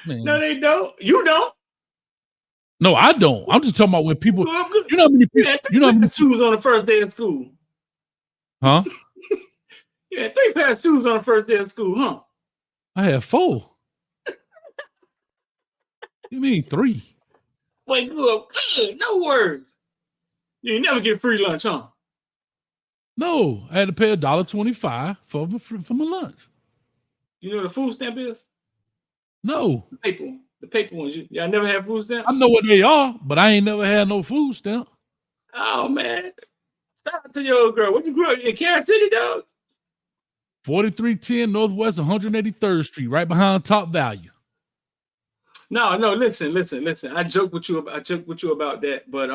Man. No, they don't. You don't. No, I don't. I'm just talking about when people. Well, I'm good. You know how many You people. had You know how many shoes on the first day of school. Huh? You had 3 pairs of shoes on the first day of school, huh? I had 4. You mean 3? Boy, grew up good. No words. You ain't never get free lunch, huh? No, I had to pay $1.25 for my lunch. You know what a food stamp is? No. The paper ones. Y'all never had food stamps? I know what they are, but I ain't never had no food stamp. Oh, man. Shout out to your old girl. Where you grew up? In Kansas City, dog? 4310 Northwest 183rd Street, right behind Top Value. No, listen. I joke with you about that, but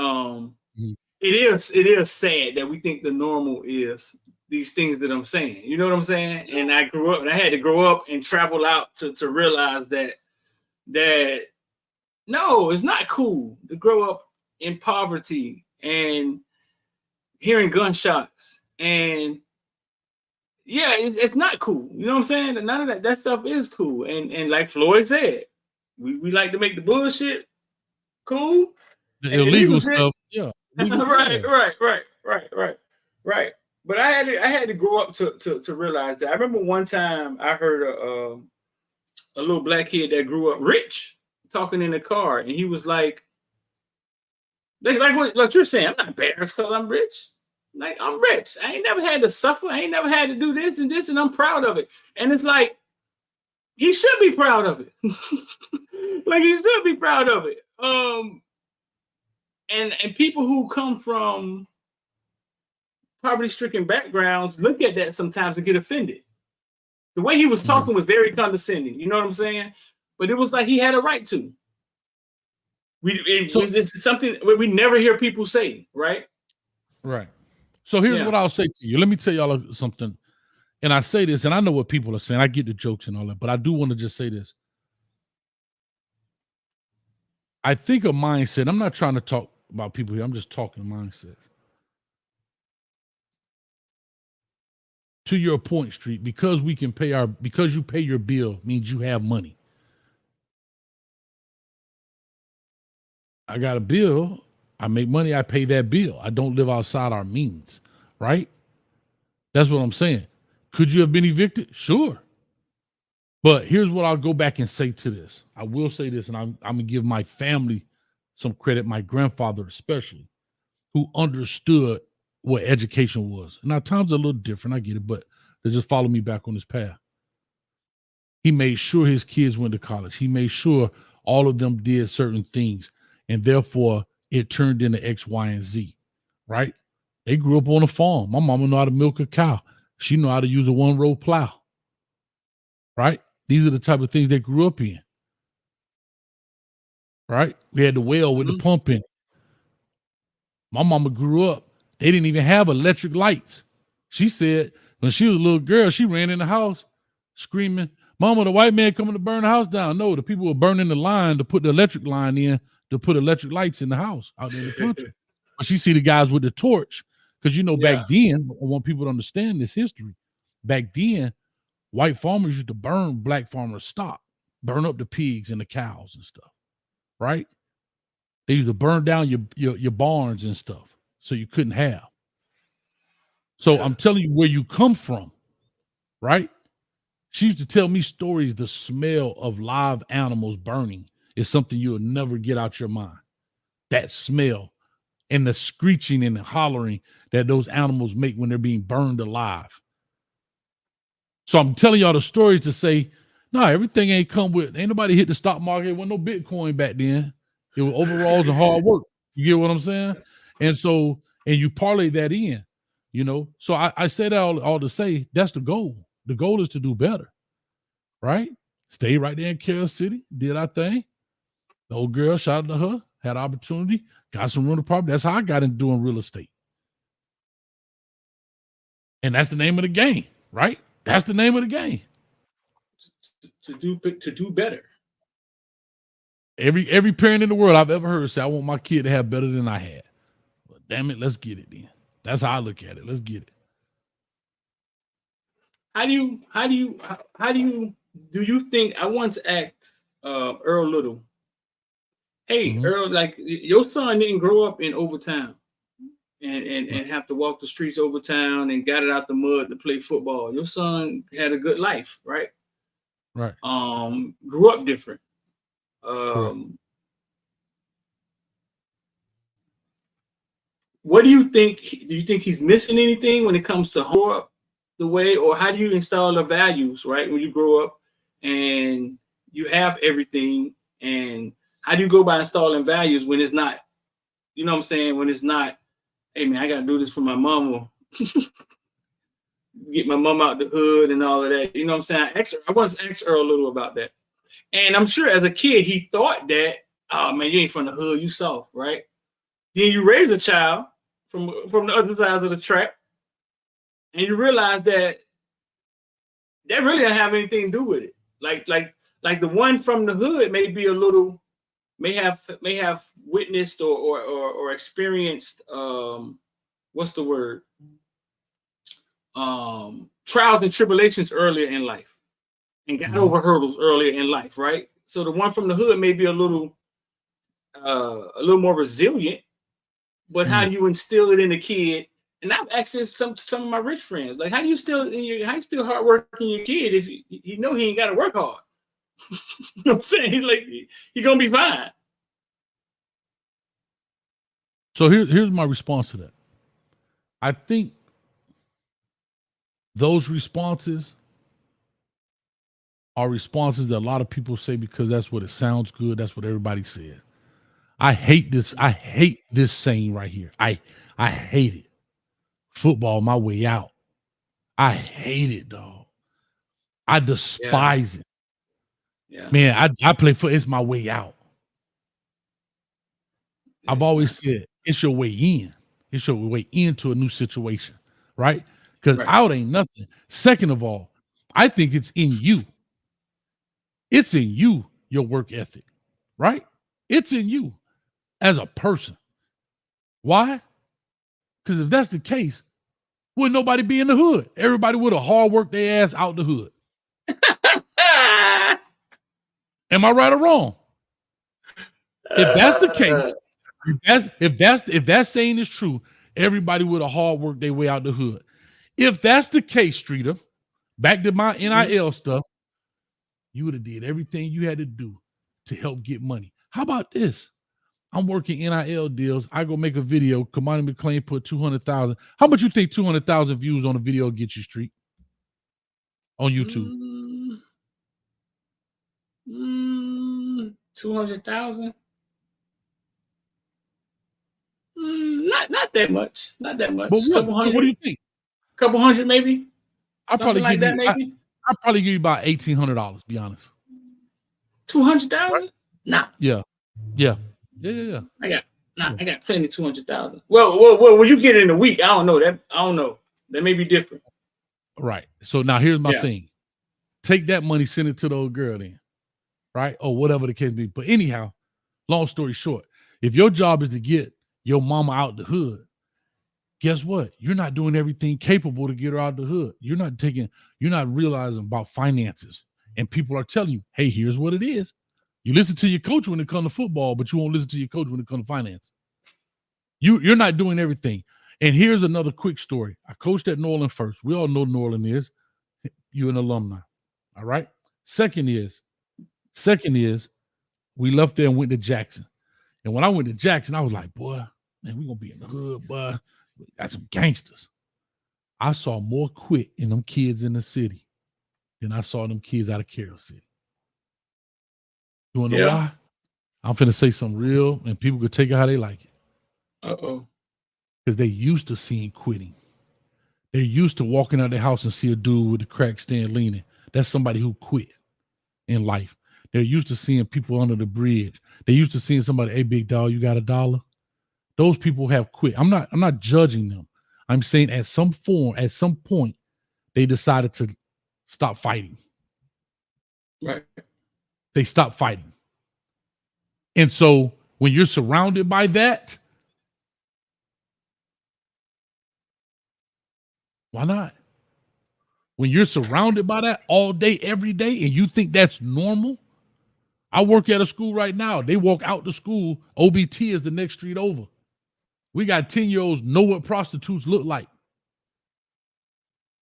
it is sad that we think the normal is these things that I'm saying. You know what I'm saying? And I grew up, and I had to grow up and travel out to realize that no, it's not cool to grow up in poverty and hearing gunshots, and yeah, it's not cool. You know what I'm saying? None of that stuff is cool. And like Floyd said, we like to make the bullshit cool. The illegal stuff. Yeah. Right. But I had to grow up to realize that. I remember one time I heard a little black kid that grew up rich talking in the car, and he was like what you're saying. I'm not embarrassed because I'm rich. Like, I'm rich. I ain't never had to suffer. I ain't never had to do this and this, and I'm proud of it. And it's like, he should be proud of it. Like, he should be proud of it. And people who come from poverty-stricken backgrounds look at that sometimes and get offended. The way he was talking was very condescending. You know what I'm saying? But it was like he had a right to. It's something we never hear people say, right? Right. So here's what I'll say to you. Let me tell y'all something. And I say this, and I know what people are saying. I get the jokes and all that, but I do want to just say this. I think a mindset, I'm not trying to talk about people here. I'm just talking mindsets. To your point, Street, because you pay your bill means you have money. I got a bill. I make money. I pay that bill. I don't live outside our means, right? That's what I'm saying. Could you have been evicted? Sure. But here's what I'll go back and say to this. I will say this, and I'm going to give my family some credit, my grandfather especially, who understood what education was. And now times are a little different. I get it, but they just follow me back on this path. He made sure his kids went to college. He made sure all of them did certain things. And therefore, it turned into X, Y, and Z, right? They grew up on a farm. My mama knew how to milk a cow. She knew how to use a one-row plow, right? These are the type of things they grew up in, right? We had the well with the pump in it. My mama grew up. They didn't even have electric lights. She said when she was a little girl, she ran in the house screaming, "Mama, the white man coming to burn the house down." No, the people were burning the line to put the electric line in to put electric lights in the house out there in the country. But she see the guys with the torch because, back then, I want people to understand this history. Back then, white farmers used to burn black farmers' stock, burn up the pigs and the cows and stuff, right? They used to burn down your barns and stuff so you couldn't have. So I'm telling you where you come from, right? She used to tell me stories. The smell of live animals burning is something you'll never get out your mind. That smell and the screeching and the hollering that those animals make when they're being burned alive. So I'm telling y'all the stories to say, no, everything ain't nobody hit the stock market. There wasn't no Bitcoin back then. It was overalls and hard work. You get what I'm saying? And you parlay that in, So I said that all to say that's the goal. The goal is to do better, right? Stay right there in Kansas City, did our thing. The old girl, shout out to her, had opportunity, got some rental property. That's how I got into doing real estate. And that's the name of the game, right? That's the name of the game. To do better. Every parent in the world I've ever heard say, I want my kid to have better than I had. But damn it, let's get it then. That's how I look at it. Let's get it. How do you think? I once asked Earl Little, hey Earl, like your son didn't grow up in Overtown and have to walk the streets of Overtown and got it out the mud to play football. Your son had a good life, right? Right. Grew up different. What do you think? Do you think he's missing anything when it comes to grow up the way, or how do you install the values, right? When you grow up and you have everything, and how do you go by installing values when it's not, you know what I'm saying? When it's not, hey man, I gotta do this for my mama, get my mom out the hood and all of that. You know what I'm saying? I once asked Earl a little about that. And I'm sure as a kid, he thought that, oh man, you ain't from the hood, you soft, right? Then you raise a child from the other side of the track, and you realize that really doesn't have anything to do with it. Like the one from the hood may be a little, may have witnessed or experienced what's the word? Trials and tribulations earlier in life, and got over hurdles earlier in life, right? So the one from the hood may be a little more resilient, but how do you instill it in the kid? And I've asked this some of my rich friends, like, how do you still hard work in your kid if you know he ain't got to work hard? You know what I'm saying? He's like, he gonna be fine. So here's my response to that. I think those responses are responses that a lot of people say because that's what it sounds good. That's what everybody says. I hate this. I hate this saying right here. I hate it. Football, my way out. I hate it, dog. I despise it. Yeah. Man, I play for it's my way out. I've always said it's your way in. It's your way into a new situation, right? Because out ain't nothing. Second of all, I think it's in you. It's in you, your work ethic, right? It's in you as a person. Why? Because if that's the case, would nobody be in the hood? Everybody would have hard worked their ass out the hood. Am I right or wrong? If that's the case, if that saying is true, everybody would have hard worked their way out the hood. If that's the case, Streeter, back to my NIL stuff, you would have did everything you had to do to help get money. How about this? I'm working NIL deals. I go make a video. Kamani McClain put 200,000. How much you think 200,000 views on a video get you, Street? On YouTube? 200,000. Not that much. Not that much. But what do you think? Couple hundred, maybe. I'll probably like give that, you. maybe. I'll probably give you about $1,800. Be honest. 200,000? Nah. Yeah. I got plenty. 200,000. Well, you get it in a week. I don't know that. I don't know. That may be different. Right. So now here's my thing. Take that money, send it to the old girl then. Right? Or whatever the case be. But anyhow, long story short, if your job is to get your mama out the hood, guess what? You're not doing everything capable to get her out the hood. You're not realizing about finances. And people are telling you, hey, here's what it is. You listen to your coach when it comes to football, but you won't listen to your coach when it comes to finance. You're not doing everything. And here's another quick story. I coached at New Orleans first. We all know New Orleans is. You're an alumni. All right. Second is, we left there and went to Jackson. And when I went to Jackson, I was like, boy, man, we're going to be in the hood, boy. We got some gangsters. I saw more quit in them kids in the city than I saw them kids out of Carroll City. You want to know why? I'm finna say something real, and people could take it how they like it. Because they used to seeing quitting. They're used to walking out of their house and see a dude with the crack stand leaning. That's somebody who quit in life. They're used to seeing people under the bridge. They're used to seeing somebody, hey, big dog, you got $1? Those people have quit. I'm not judging them. I'm saying at some point, they decided to stop fighting. Right. They stopped fighting. And so when you're surrounded by that, why not? when you're surrounded by that all day, every day, and you think that's normal. I work at a school right now. They walk out to school. OBT is the next street over. We got 10-year-olds know what prostitutes look like.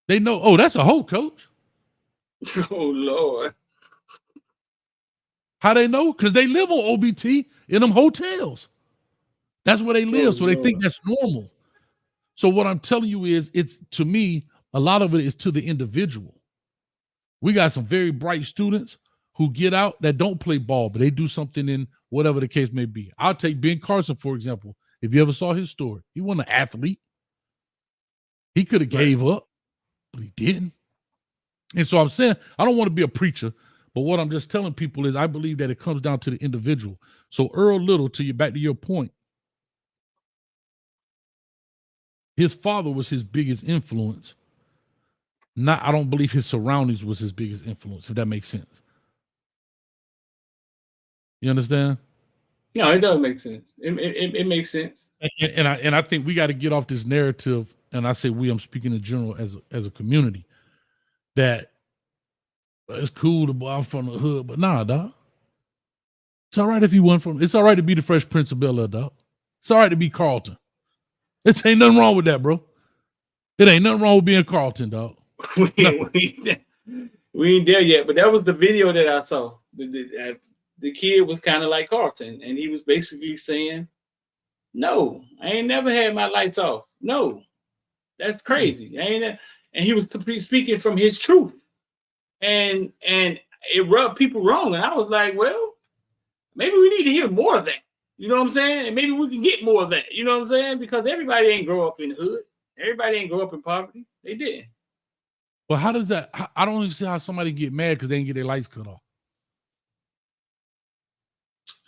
They know, oh, that's a hoe, coach. Oh, Lord. How they know? Because they live on OBT in them hotels. That's where they live. So they think that's normal. So what I'm telling you is, it's, to me, a lot of it is to the individual. We got some very bright students who get out that don't play ball, but they do something in whatever the case may be. I'll take Ben Carson, for example. If you ever saw his story, he wasn't an athlete. He could have gave up, but he didn't. And so I'm saying, I don't want to be a preacher, but what I'm just telling people is I believe that it comes down to the individual. So Earl Little, back to your point, his father was his biggest influence. I don't believe his surroundings was his biggest influence, if that makes sense. You understand? No, it does make sense. It makes sense. And I think we got to get off this narrative, and I say we, I'm speaking in general as a community, that it's cool to boy, I'm from the hood, but nah, dog. It's all right if you went from, it's all right to be the Fresh Prince of Bel-Air, dog. It's all right to be Carlton. It ain't nothing wrong with that, bro. It ain't nothing wrong with being Carlton, dog. we ain't there yet, but that was the video that I saw. The kid was kind of like Carlton, and he was basically saying, no, I ain't never had my lights off. No, that's crazy. And he was speaking from his truth. And it rubbed people wrong. And I was like, well, maybe we need to hear more of that. You know what I'm saying? And maybe we can get more of that. You know what I'm saying? Because everybody ain't grow up in the hood. Everybody ain't grow up in poverty. They didn't. Well, how does that? I don't even see how somebody get mad because they didn't get their lights cut off.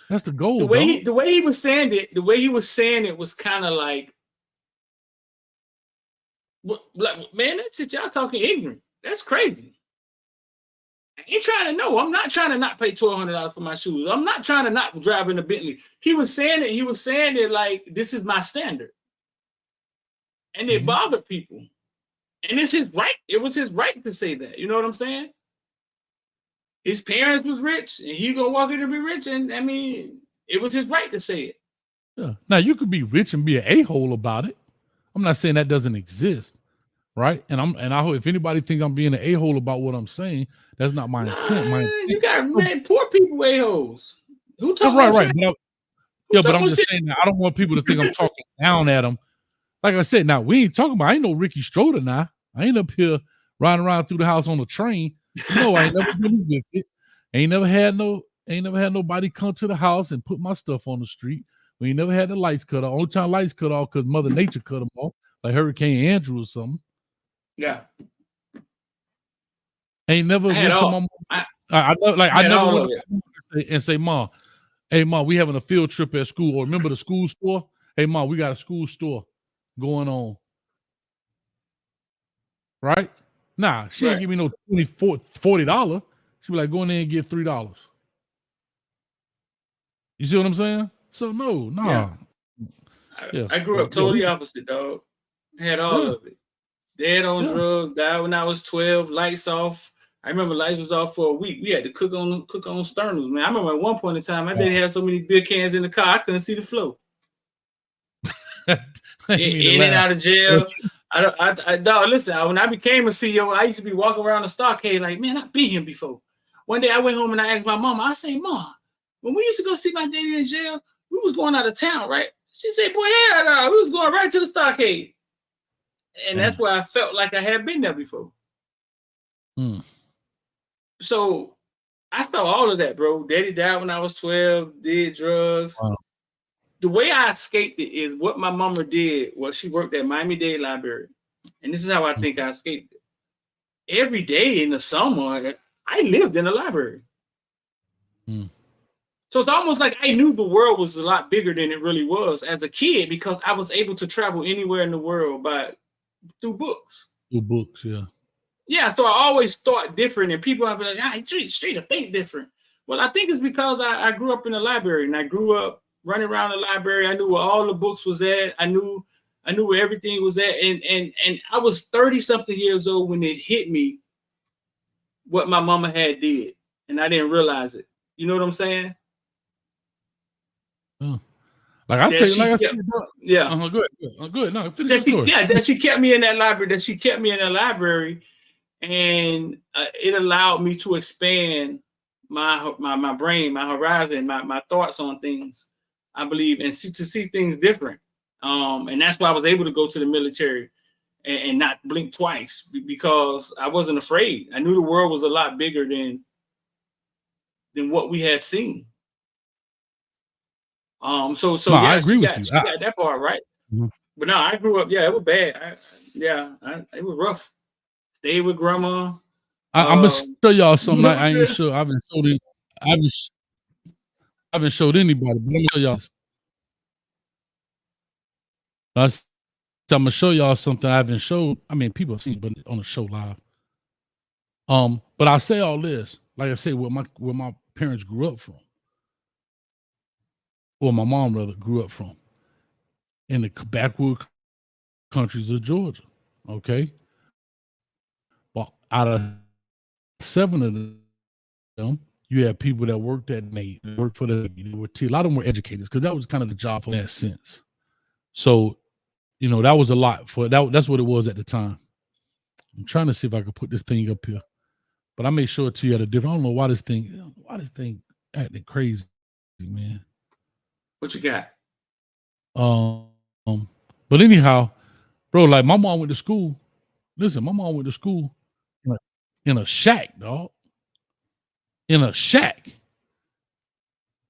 That's the goal. The way he was saying it was kind of like, man, that's just y'all talking ignorant. That's crazy. I ain't trying to know. I'm not trying to not pay $1,200 for my shoes. I'm not trying to not drive in a Bentley. He was saying it like, this is my standard. And it bothered people. And it's his right. It was his right to say that. You know what I'm saying? His parents was rich, and he gonna walk in to be rich. And I mean, it was his right to say it. Yeah. Now you could be rich and be an a-hole about it. I'm not saying that doesn't exist, right? And I hope if anybody thinks I'm being an a-hole about what I'm saying, that's not my intent. My intent. You got poor people a-holes. Who talking right? But I'm just saying that I don't want people to think I'm talking down at them. Like I said, now we ain't talking about. I ain't no Ricky Stroder now. I ain't up here riding around through the house on a train. No, I ain't never been evicted. Ain't never had nobody come to the house and put my stuff on the street. We ain't never had the lights cut off. Only time lights cut off because Mother Nature cut them off, like Hurricane Andrew or something. Yeah. Ain't never went to my mom. I never went and say, Mom, hey Mom, we having a field trip at school. Or remember the school store? Hey Mom, we got a school store going on. Right? Nah, she ain't give me no $40. She be like, go in there and get $3. You see what I'm saying? So no. Yeah. I grew up totally opposite, dog. I had all of it. Dad on drugs, died when I was 12, lights off. I remember lights was off for a week. We had to cook on sternals, man. I remember at one point in time, my dad had so many beer cans in the car, I couldn't see the flow. In and out of jail. Dog, listen, when I became a CEO, I used to be walking around the stockade like, man, I've been here before. One day I went home and I asked my mom, I say, Mom, when we used to go see my daddy in jail, we was going out of town, right? She said, boy, yeah, we was going right to the stockade. And that's why I felt like I had been there before. So I saw all of that, bro. Daddy died when I was 12, did drugs. Wow. The way I escaped it is what my mama did was she worked at Miami-Dade Library. And this is how I think I escaped it. Every day in the summer, I lived in the library. So it's almost like I knew the world was a lot bigger than it really was as a kid because I was able to travel anywhere in the world through books. Through books, yeah. Yeah, so I always thought different, and people have been like, straight to think different. Well, I think it's because I grew up in the library, and I grew up running around the library. I knew where all the books was at. I knew I knew where everything was at. And I was 30-something years old when it hit me what my mama had did. And I didn't realize it. You know what I'm saying? Like I tell you, like I said, yeah. Good. No, finish the story. That she kept me in that library. And it allowed me to expand my brain, my horizon, my thoughts on things, I believe, and to see things different. And that's why I was able to go to the military and not blink twice, because I wasn't afraid. I knew the world was a lot bigger than what we had seen. So yeah, I agree with you. She got that part right. Mm-hmm. But no, I grew up. Yeah, it was bad. It was rough. Stayed with grandma. I'm gonna show y'all something I ain't sure. I haven't showed anybody, but I'm gonna show y'all. I'm gonna show y'all something I haven't showed. I mean, people have seen, but on the show live. But I say all this, like I say, where my parents grew up from, or my mom rather grew up from, in the backward countries of Georgia. Okay. Well, out of 7 of them, you had people that worked at Nate, worked for the a lot of them were educators, because that was kind of the job for that sense. So, that was a lot for that. That's what it was at the time. I'm trying to see if I could put this thing up here, but I may show it to you at a different. I don't know why this thing acting crazy, man. What you got? But anyhow, bro, like my mom went to school. Listen, my mom went to school in a shack, dog. In a shack.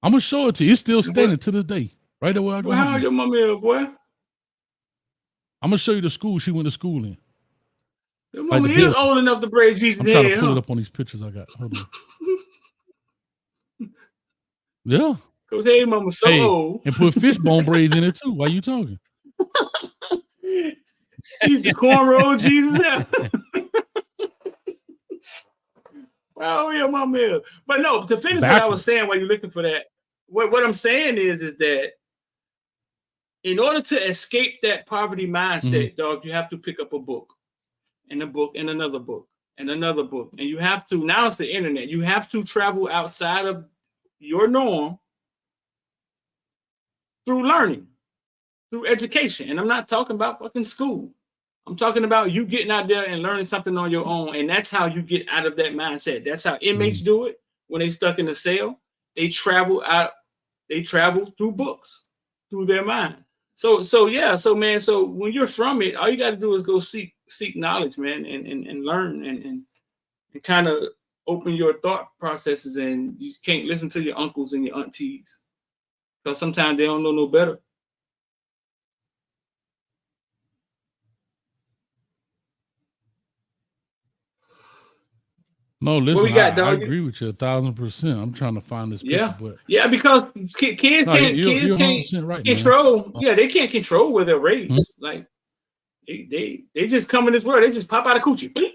I'm gonna show it to you. It's still standing to this day, right there where I go. Well, how old your mama is, boy? I'm gonna show you the school she went to school in. Your mama is old enough to braid Jesus' head. I'm trying to pull it up on these pictures I got. Hold on. Yeah. Cause hey, mama so old. And put fishbone braids in it too. Why you talking? He's the cornrow Jesus now. Wow, your mama is. But no, to finish what I was saying while you're looking for that, what I'm saying is that in order to escape that poverty mindset, dog, you have to pick up a book, and a book, and another book, and another book. And you have to, now it's the internet, you have to travel outside of your norm through learning, through education. And I'm not talking about fucking school. I'm talking about you getting out there and learning something on your own. And that's how you get out of that mindset. That's how inmates do it when they stuck in a cell. They travel out, they travel through books, through their mind. So man, so when you're from it, all you got to do is go seek knowledge, man, and learn and kind of open your thought processes. And you can't listen to your uncles and your aunties, because sometimes they don't know no better. No, listen, I agree with you 1,000%. I'm trying to find this picture, but because kids can't control. They can't control where they're raised. Like they just come in this world. They just pop out of coochie. They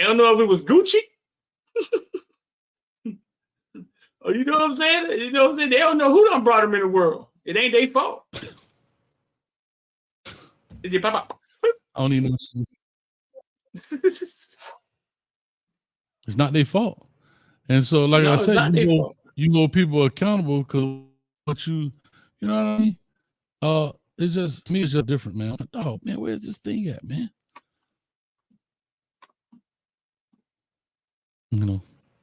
don't know if it was Gucci. Oh, you know what I'm saying? You know what I'm saying? They don't know who done brought them in the world. It ain't their fault. Did you pop out? I don't even know. It's not their fault. And so, like I said, you know people are accountable because what you know what I mean? It's just, to me, it's just different, man. I'm like, oh, man, where's this thing at, man?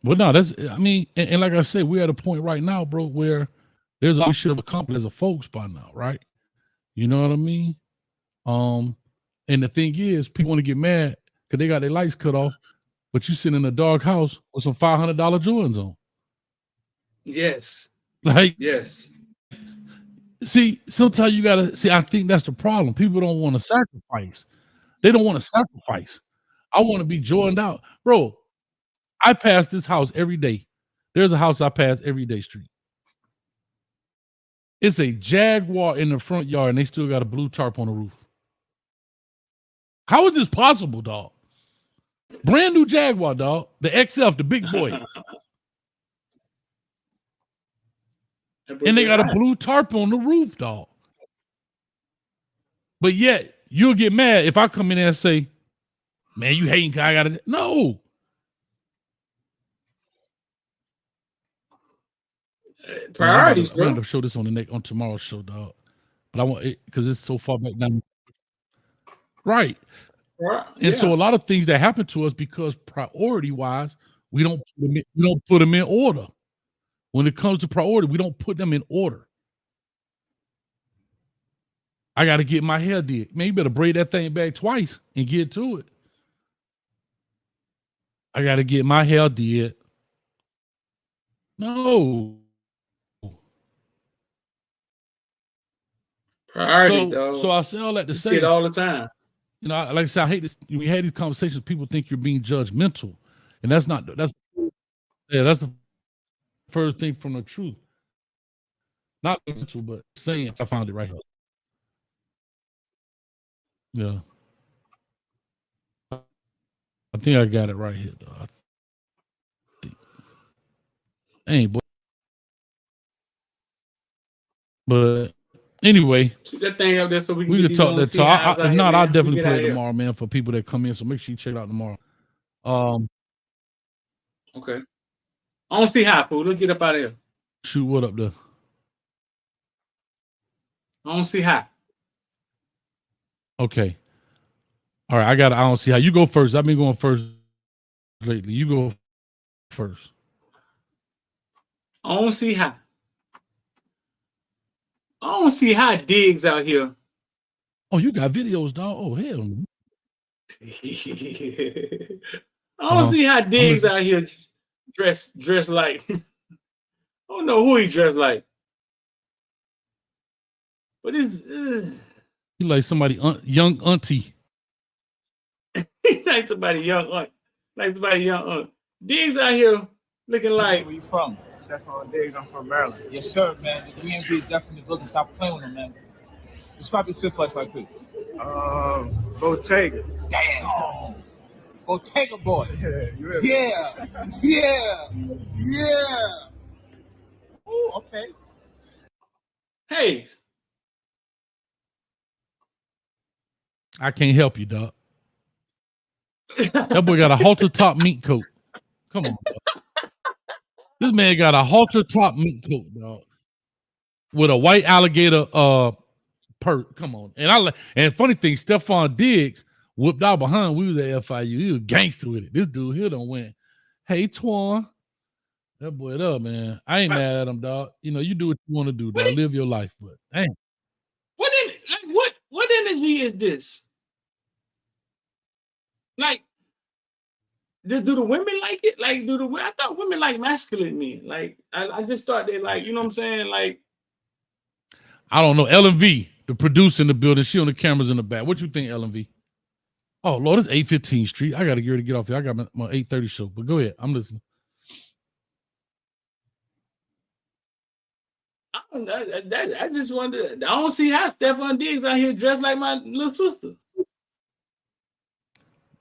But no, that's, I mean, and like I said, we're at a point right now, bro, where there's all we should have accomplished as a folks by now, right? You know what I mean? And the thing is, people want to get mad because they got their lights cut off, but you sit in a dark house with some $500 Jordans on. Yes. Like, yes. See, sometimes you gotta see. I think that's the problem. People don't want to sacrifice. They don't want to sacrifice. I want to be joined out, bro. I pass this house every day. There's a house I pass every day. Street. It's a Jaguar in the front yard, and they still got a blue tarp on the roof. How is this possible, dog? Brand new Jaguar, dog. The XF, the big boy. And they got a blue tarp on the roof, dog. But yet you'll get mad if I come in there and say, man, you hating, I gotta no. Priorities, I'm about bro. to show this on tomorrow's show, dog. But I want it because it's so far back down. Right. And so a lot of things that happen to us because priority wise, we don't put them in order. When it comes to priority, we don't put them in order. I got to get my hair did. Man, you better braid that thing back twice and get to it. I got to get my hair did. No. Priority, dog. So I say all that to say it all the time. You know, like I said, I hate this. We had these conversations. People think you're being judgmental, and that's the first thing from the truth. Not judgmental, but saying I found it right here. Yeah, I think I got it right here, though. Hey, boy. But anyway, keep that thing up there so we can talk that talk. If not, I'll definitely play it tomorrow, man, for people that come in. So make sure you check it out tomorrow. Okay. I don't see how, fool. Let's get up out of here. Shoot what up there? I don't see how. Okay. All right, I don't see how. You go first. I've been going first lately. You go first. I don't see how. I don't see how Diggs out here. Oh, you got videos, dog. Oh, hell no. I don't see how Diggs out here dressed like. I don't know who he dressed like. But it's he like somebody young auntie. He like somebody young aunt. Like somebody young aunt. Diggs out here looking like. Where you from? Stephon Diggs. I'm from Maryland. Yes, sir, man. The DMV is definitely looking. Stop playing with him, man. Describe your fifth flash right quick. Bottega. Damn. Bottega boy. Yeah. Oh, okay. Hey. I can't help you, dog. That boy got a halter top meat coat. Come on, dog. This man got a halter top meat coat, dog, with a white alligator perk. Come on, and funny thing, Stephon Diggs whooped out behind. We was at FIU. He was gangster with it. This dude here don't win. Hey, Twan, that boy up, man. I ain't mad at him, dog. You know, you do what you want to do, dog. Live your life, but dang. What energy is this? Like, do the women like it? Like, I thought women like masculine men. Like, I just thought they like, you know what I'm saying? Like, I don't know. LMV, the producer in the building, she on the cameras in the back. What you think, LMV? Oh, Lord, it's 815th Street. I got to get ready to get off here. I got my 8:30 show, but go ahead. I'm listening. I just wanted. I don't see how Stephon Diggs out here dressed like my little sister.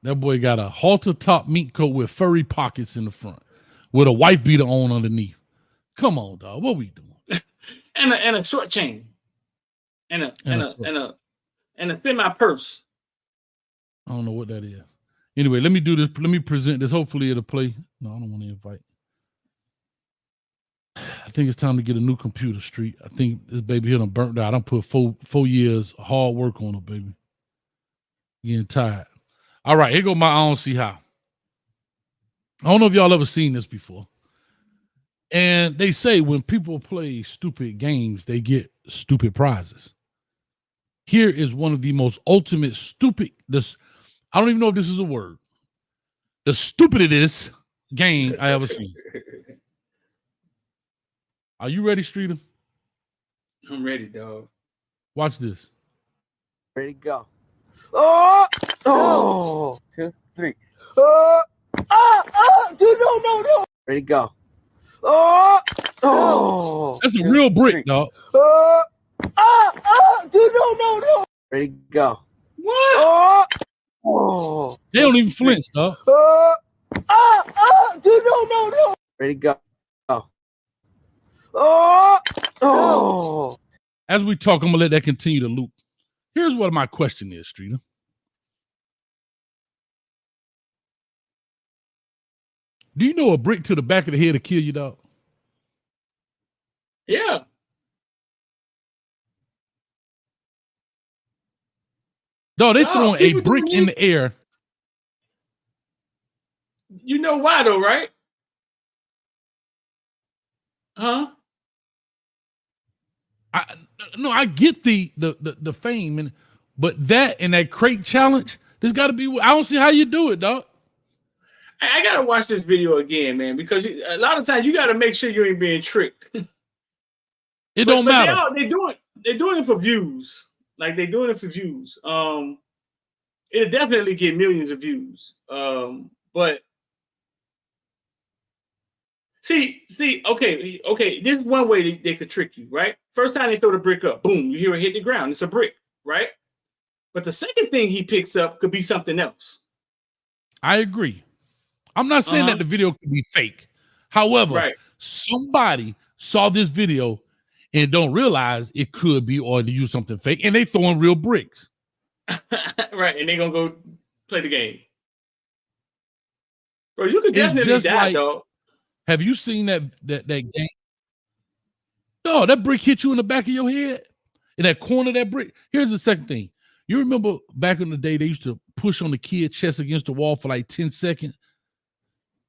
That boy got a halter top meat coat with furry pockets in the front, with a wife beater on underneath. Come on, dog. What we doing? and a short chain, and a semi purse. I don't know what that is. Anyway, let me do this. Let me present this. Hopefully it'll play. No, I don't want to invite. I think it's time to get a new computer, Street. I think this baby here done burnt out. I done put four years of hard work on it, baby. Getting tired. All right, here go my I don't see how. I don't know if y'all ever seen this before. And they say when people play stupid games, they get stupid prizes. Here is one of the most ultimate stupid, I don't even know if this is a word. The stupidest game I ever seen. Are you ready, Streeter? I'm ready, dog. Watch this. Ready to go. Oh, 2, 3. Dude, no. Ready to go. That's a real brick, dog. Dude, no. Ready to go. What? They don't even flinch, dog. Dude, no. Ready to go. As we talk, I'm gonna let that continue to loop. Here's what my question is, Streeter. Do you know a brick to the back of the head to kill you, dog? Yeah. Dog, they throwing a brick in the air. You know why though, right? Huh? I get the fame, but that and that crate challenge, there's got to be. I don't see how you do it, dog. I gotta watch this video again, man, because a lot of times you gotta make sure you ain't being tricked. It don't matter. They're doing it for views. Like they're doing it for views. It'll definitely get millions of views. But see, okay. This is one way they could trick you, right? First time they throw the brick up, boom, you hear it hit the ground. It's a brick, right? But the second thing he picks up could be something else. I agree. I'm not saying that the video could be fake. However, somebody saw this video and don't realize it could be or to use something fake, and they throwing real bricks. Right, and they're gonna go play the game. Bro, you could definitely die, dog. Have you seen that game? No, that brick hit you in the back of your head. In that corner of that brick. Here's the second thing. You remember back in the day, they used to push on the kid's chest against the wall for like 10 seconds,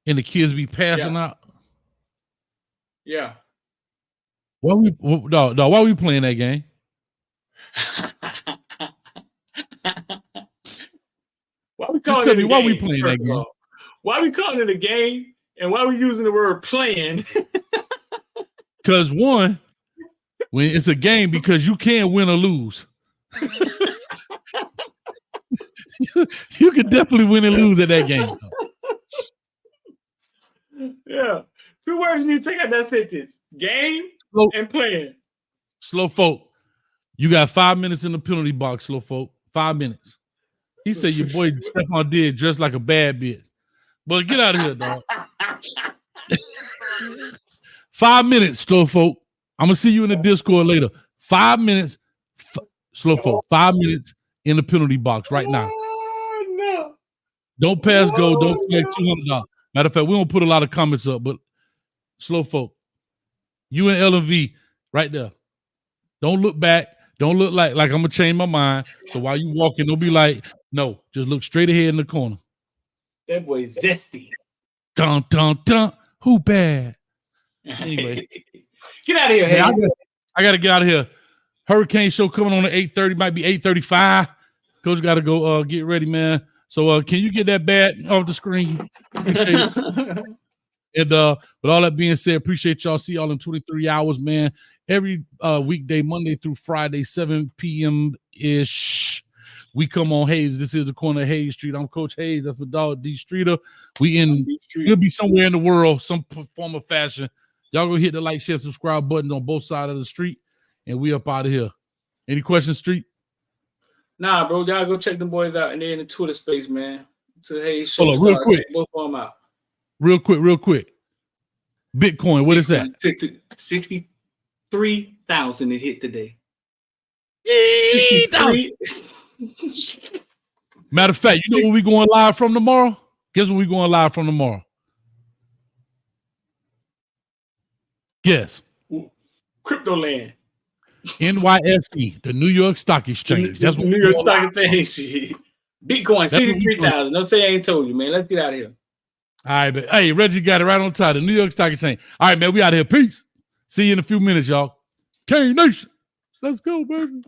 and the kids be passing out. Yeah. Why we playing that game? Why we calling it a game? Why we playing that game? Why we calling it a game, and why we using the word playing? Because one, when it's a game, because you can win or lose. You could definitely win and lose at that game. Yeah. 2 words you need to take out that sentence. Game and playing. Slow folk. You got 5 minutes in the penalty box, slow folk. 5 minutes. He said your boy Stephon did dressed like a bad bitch. But get out of here, dog. 5 minutes, slow folk. I'm going to see you in the Discord later. 5 minutes, slow folk. 5 minutes in the penalty box right now. No. Don't pass go. Don't collect $200. Matter of fact, we don't put a lot of comments up, but slow folk. You and LMV right there. Don't look back. Don't look like I'm going to change my mind. So while you walking, don't be like, no, just look straight ahead in the corner. That boy zesty. Dun, dun, dun. Who bad? Anyway. Get out of here. Man, I got to get out of here. Hurricane show coming on at 8:30. Might be 8:35. Coach got to go get ready, man. So can you get that bat off the screen? Appreciate it. And with all that being said, appreciate y'all. See y'all in 23 hours, man. Every weekday, Monday through Friday, 7 p.m.-ish. We come on Hayes. This is the corner of Hayes Street. I'm Coach Hayes. That's my dog, D Streeter. We'll be somewhere in the world, some form of fashion. Y'all go hit the like, share, subscribe buttons on both sides of the street, and we up out of here. Any questions, Street? Nah, bro. Y'all go check them boys out, and they're in the Twitter space, man. So hey, hold on, real quick. Check both of them out. Real quick. Bitcoin, what is that? 63,000 it hit today. 63. Matter of fact, you know where we going live from tomorrow? Guess where we going live from tomorrow? Guess. Crypto land. NYSE, the New York Stock Exchange. That's what New York Stock Exchange. Bitcoin, 63,000. Don't say I ain't told you, man. Let's get out of here. All right, but hey, Reggie got it right on time. The New York Stock Exchange. All right, man, we out of here. Peace. See you in a few minutes, y'all. K Nation. Let's go, baby.